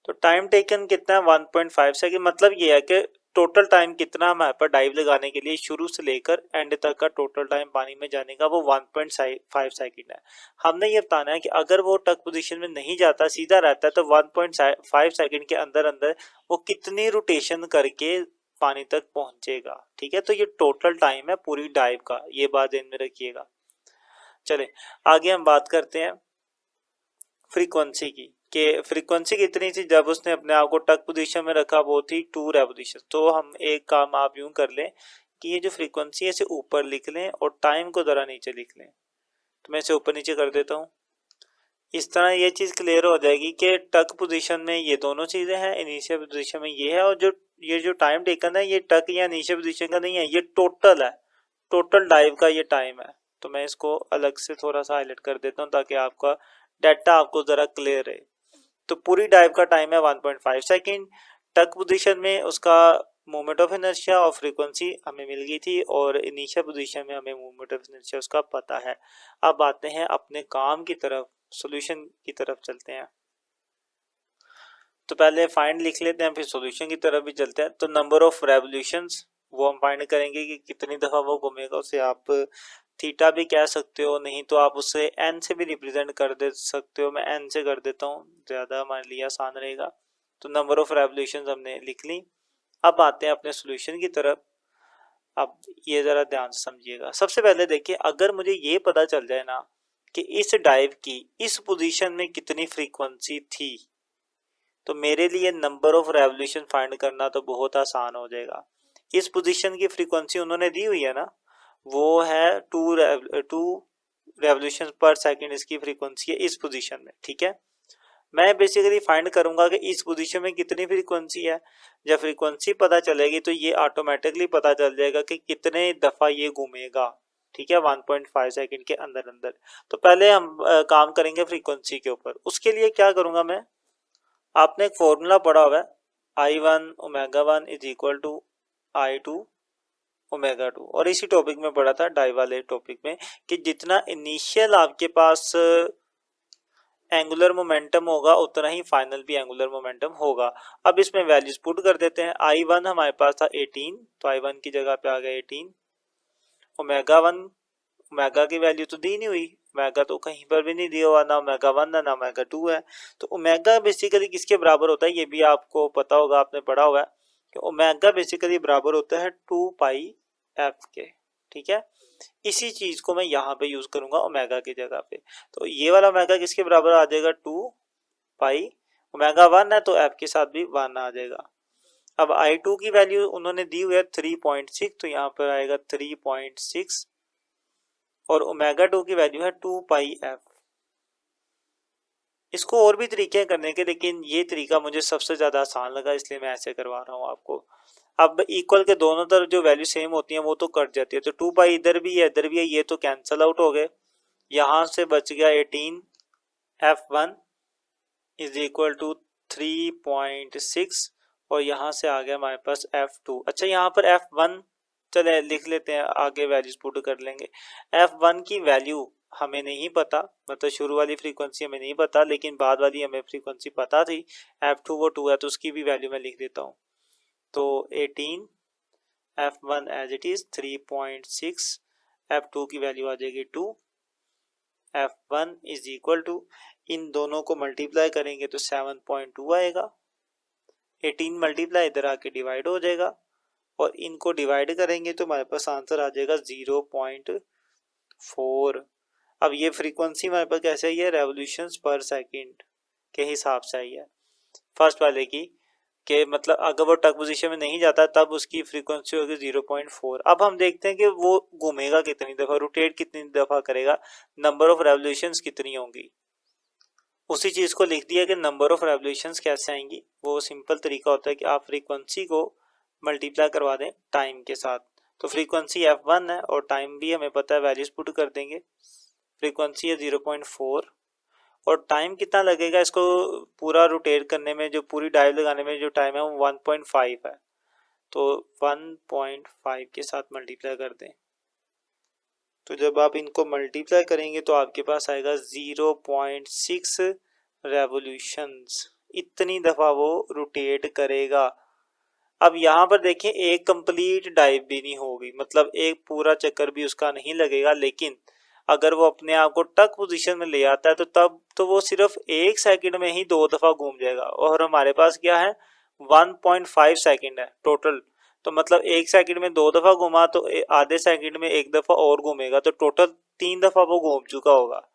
तो टाइम टेकन कितना है 1.5 सेकेंड। मतलब ये है कि टोटल टाइम कितना हमारे पर डाइव लगाने के लिए शुरू से लेकर एंड तक का टोटल टाइम पानी में जाने का वो 1.5 सेकेंड है। हमने ये बताना है कि अगर वो टक पोजीशन में नहीं जाता, सीधा रहता है, तो 1.5 सेकेंड के अंदर अंदर वो कितनी रोटेशन करके पानी तक पहुंचेगा। ठीक है, तो ये टोटल टाइम है पूरी डाइव का, ये बात ध्यान में रखिएगा। चले आगे हम बात करते हैं फ्रीक्वेंसी की, कि फ्रीक्वेंसी कितनी थी जब उसने अपने आप को टक पोजीशन में रखा, वो थी 2 रेवोल्यूशन। तो हम एक काम आप यूं कर लें कि ये जो फ्रीक्वेंसी है इसे ऊपर लिख लें और टाइम को जरा नीचे लिख लें। तो मैं इसे ऊपर नीचे कर देता हूँ। इस तरह ये चीज क्लियर हो जाएगी कि टक पोजीशन में ये दोनों चीजें हैं, इनिशियल पोजीशन में ये है, और जो टाइम टेकन है ये टक या इनिशियल पोजीशन का नहीं है, ये टोटल है, टोटल डाइव का ये टाइम है। तो मैं इसको अलग से थोड़ा सा हाईलाइट कर देता हूँ ताकि आपका डाटा आपको जरा क्लियर है। तो पूरी डाइव का टाइम है 1.5 सेकेंड। टक पोजीशन में उसका मोमेंट ऑफ इनर्शिया और फ्रीक्वेंसी हमें मिल गई थी, और इनिशियल पोजीशन में हमें मोमेंट ऑफ इनर्शिया उसका पता है। अब आते हैं अपने काम की तरफ, सॉल्यूशन की तरफ चलते हैं। तो पहले फाइंड लिख लेते हैं, फिर सॉल्यूशन की तरफ भी चलते हैं। तो नंबर ऑफ रेवोल्यूशंस वो हम फाइंड करेंगे कि कितनी दफा वो घूमेगा। उसे आप थीटा भी कह सकते हो, नहीं तो आप उसे एन से भी रिप्रेजेंट कर दे सकते हो। मैं एन से कर देता हूँ, ज़्यादा हमारे लिए आसान रहेगा। तो नंबर ऑफ रेवोल्यूशंस हमने लिख ली। अब आते हैं अपने सॉल्यूशन की तरफ। अब ये ज़रा ध्यान से समझिएगा। सबसे पहले देखिए, अगर मुझे ये पता चल जाए ना कि इस डाइव की इस पोजीशन में कितनी फ्रीक्वेंसी थी, तो मेरे लिए नंबर ऑफ रेवोल्यूशन फाइंड करना तो बहुत आसान हो जाएगा। इस पोजीशन की फ्रीक्वेंसी उन्होंने दी हुई है ना, वो है 2 रेवोल्यूशन पर सेकेंड इसकी फ्रीक्वेंसी है इस पोजीशन में। ठीक है, मैं बेसिकली फाइंड करूंगा कि इस पोजीशन में कितनी फ्रीक्वेंसी है। जब फ्रीक्वेंसी पता चलेगी तो ये ऑटोमेटिकली पता चल जाएगा कि कितने दफा ये घूमेगा। ठीक है, 1.5 सेकेंड के अंदर अंदर। तो पहले हम काम करेंगे फ्रीक्वेंसी के ऊपर। उसके लिए क्या करूंगा मैं, आपने एक फॉर्मूला पढ़ा हुआ है I1 omega 1 is equal to I two omega two. और इसी टॉपिक में पढ़ा था डाई वाले टॉपिक में कि जितना इनिशियल आपके पास एंगुलर मोमेंटम होगा उतना ही फाइनल भी एंगुलर मोमेंटम होगा। अब इसमें वैल्यूज पुट कर देते हैं। I1 हमारे पास था 18, तो I1 की जगह पे आ गया 18। ओमेगा 1, ओमेगा की वैल्यू तो दी नहीं हुई, ओमेगा तो कहीं पर भी नहीं दिया हुआ, ना ओमेगा 1 ना ओमेगा 2 है। तो ओमेगा बेसिकली किसके बराबर होता है, ये भी आपको पता होगा, आपने पढ़ा हुआ है कि ओमेगा बेसिकली बराबर होता है 2 पाई एफ के। ठीक है, इसी चीज को मैं यहाँ पे यूज करूंगा ओमेगा की जगह पे। तो ये वाला ओमेगा किसके बराबर आ जाएगा, 2 पाई, ओमेगा 1 है तो एफ के साथ भी 1 आ जाएगा। अब I2 की वैल्यू उन्होंने दी हुई है 3.6, तो यहाँ पर आएगा 3.6 और ओमेगा 2 की वैल्यू है 2 पाई एफ। इसको और भी तरीके करने के, लेकिन ये तरीका मुझे सबसे ज्यादा आसान लगा इसलिए मैं ऐसे करवा रहा हूँ आपको। अब इक्वल के दोनों तरफ जो वैल्यू सेम होती है वो तो कट जाती है, तो 2 पाई इधर भी है इधर भी है, ये तो कैंसल आउट हो गए। यहाँ से बच गया 18 F1 इज इक्वल टू 3.6 और यहाँ से आ गया हमारे पास F2। अच्छा, यहाँ पर F1 चले लिख लेते हैं, आगे वैल्यूज पुट कर लेंगे। F1 की वैल्यू हमें नहीं पता, मतलब शुरू वाली फ्रीक्वेंसी हमें नहीं पता, लेकिन बाद वाली हमें फ्रीक्वेंसी पता थी। F2 वो 2 है तो उसकी भी वैल्यू मैं लिख देता हूँ। तो 18 F1 as it is 3.6, F2 की वैल्यू आ जाएगी 2, F1 इज इक्वल टू, इन दोनों को मल्टीप्लाई करेंगे तो 7.2 आएगा। 18 मल्टीप्लाई इधर आके डिवाइड हो जाएगा और इनको डिवाइड करेंगे तो हमारे पास आंसर आ जाएगा 0.4। अब ये फ्रीक्वेंसी हमारे पास कैसे आई है, रेवोल्यूशंस पर सेकंड के हिसाब से आई है फर्स्ट वाले की, कि मतलब अगर वो टक पोजीशन में नहीं जाता तब उसकी फ्रीक्वेंसी होगी 0.4। अब हम देखते हैं कि वो घूमेगा कितनी दफा, रोटेट कितनी दफा करेगा, नंबर ऑफ रेवोल्यूशंस कितनी होंगी। उसी चीज को लिख दिया कि नंबर ऑफ रेवोल्यूशंस कैसे आएंगी। वो सिंपल तरीका होता है कि आप फ्रीक्वेंसी को मल्टीप्लाई करवा दें टाइम के साथ। तो फ्रीक्वेंसी F1 है और टाइम भी हमें पता है, वैल्यूज पुट कर देंगे। फ्रीक्वेंसी है 0.4 और टाइम कितना लगेगा इसको पूरा रोटेट करने में, जो पूरी डाइव लगाने में जो टाइम है वो 1.5 है। तो 1.5 के साथ मल्टीप्लाई कर दें, तो जब आप इनको मल्टीप्लाई करेंगे तो आपके पास आएगा 0.6 रेवोल्यूशंस, इतनी दफा वो रोटेट करेगा। अब यहाँ पर देखें एक कंप्लीट डाइव भी नहीं होगी, मतलब एक पूरा चक्कर भी उसका नहीं लगेगा, लेकिन अगर वो अपने आप को टक पोजीशन में ले आता है तो तब तो वो सिर्फ 1 सेकंड में ही 2 दफा घूम जाएगा। और हमारे पास क्या है, 1.5 सेकंड है टोटल, तो मतलब 1 सेकंड में 2 दफा घुमा तो आधे सेकंड में 1 दफा और घूमेगा, तो टोटल 3 दफा वो घूम चुका होगा।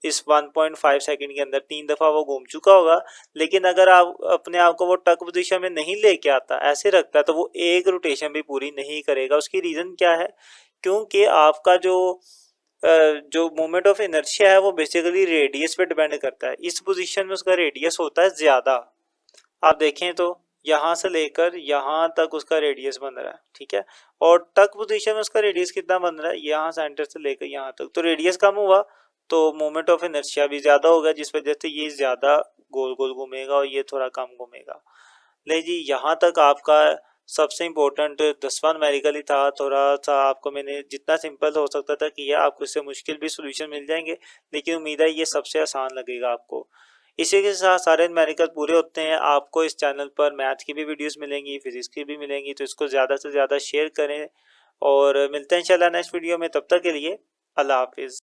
इस 1.5 सेकंड के अंदर 3 दफा वो घूम चुका होगा। लेकिन अगर आप अपने आप को वो टक पोजीशन में नहीं लेके आता, ऐसे रखता है, तो वो एक रोटेशन भी पूरी नहीं करेगा। उसकी रीजन क्या है, क्योंकि आपका जो मोमेंट ऑफ इनर्शिया है वो बेसिकली रेडियस पे डिपेंड करता है। इस पोजीशन में उसका रेडियस होता है ज्यादा। आप देखें तो यहाँ से लेकर यहाँ तक उसका रेडियस बन रहा है, ठीक है, और टक पोजीशन में उसका रेडियस कितना बन रहा है, यहाँ सेंटर से लेकर यहाँ तक, तो रेडियस कम हुआ तो मोमेंट ऑफ इनर्शिया भी ज्यादा होगा, जिस वजह से ये ज्यादा गोल गोल घूमेगा और ये थोड़ा कम घूमेगा। ले जी, यहाँ तक आपका सबसे इम्पोर्टेंट 10वां न्यूमेरिकल ही था। थोड़ा सा आपको मैंने जितना सिंपल हो सकता था किया, आपको इससे मुश्किल भी सोल्यूशन मिल जाएंगे, लेकिन उम्मीद है ये सबसे आसान लगेगा आपको। इसी के साथ सारे न्यूमेरिकल पूरे होते हैं। आपको इस चैनल पर मैथ की भी वीडियोस मिलेंगी, फिजिक्स की भी मिलेंगी, तो इसको ज़्यादा से ज़्यादा शेयर करें और मिलते हैं इंशाल्लाह नेक्स्ट वीडियो में। तब तक के लिए अल्लाह हाफिज़।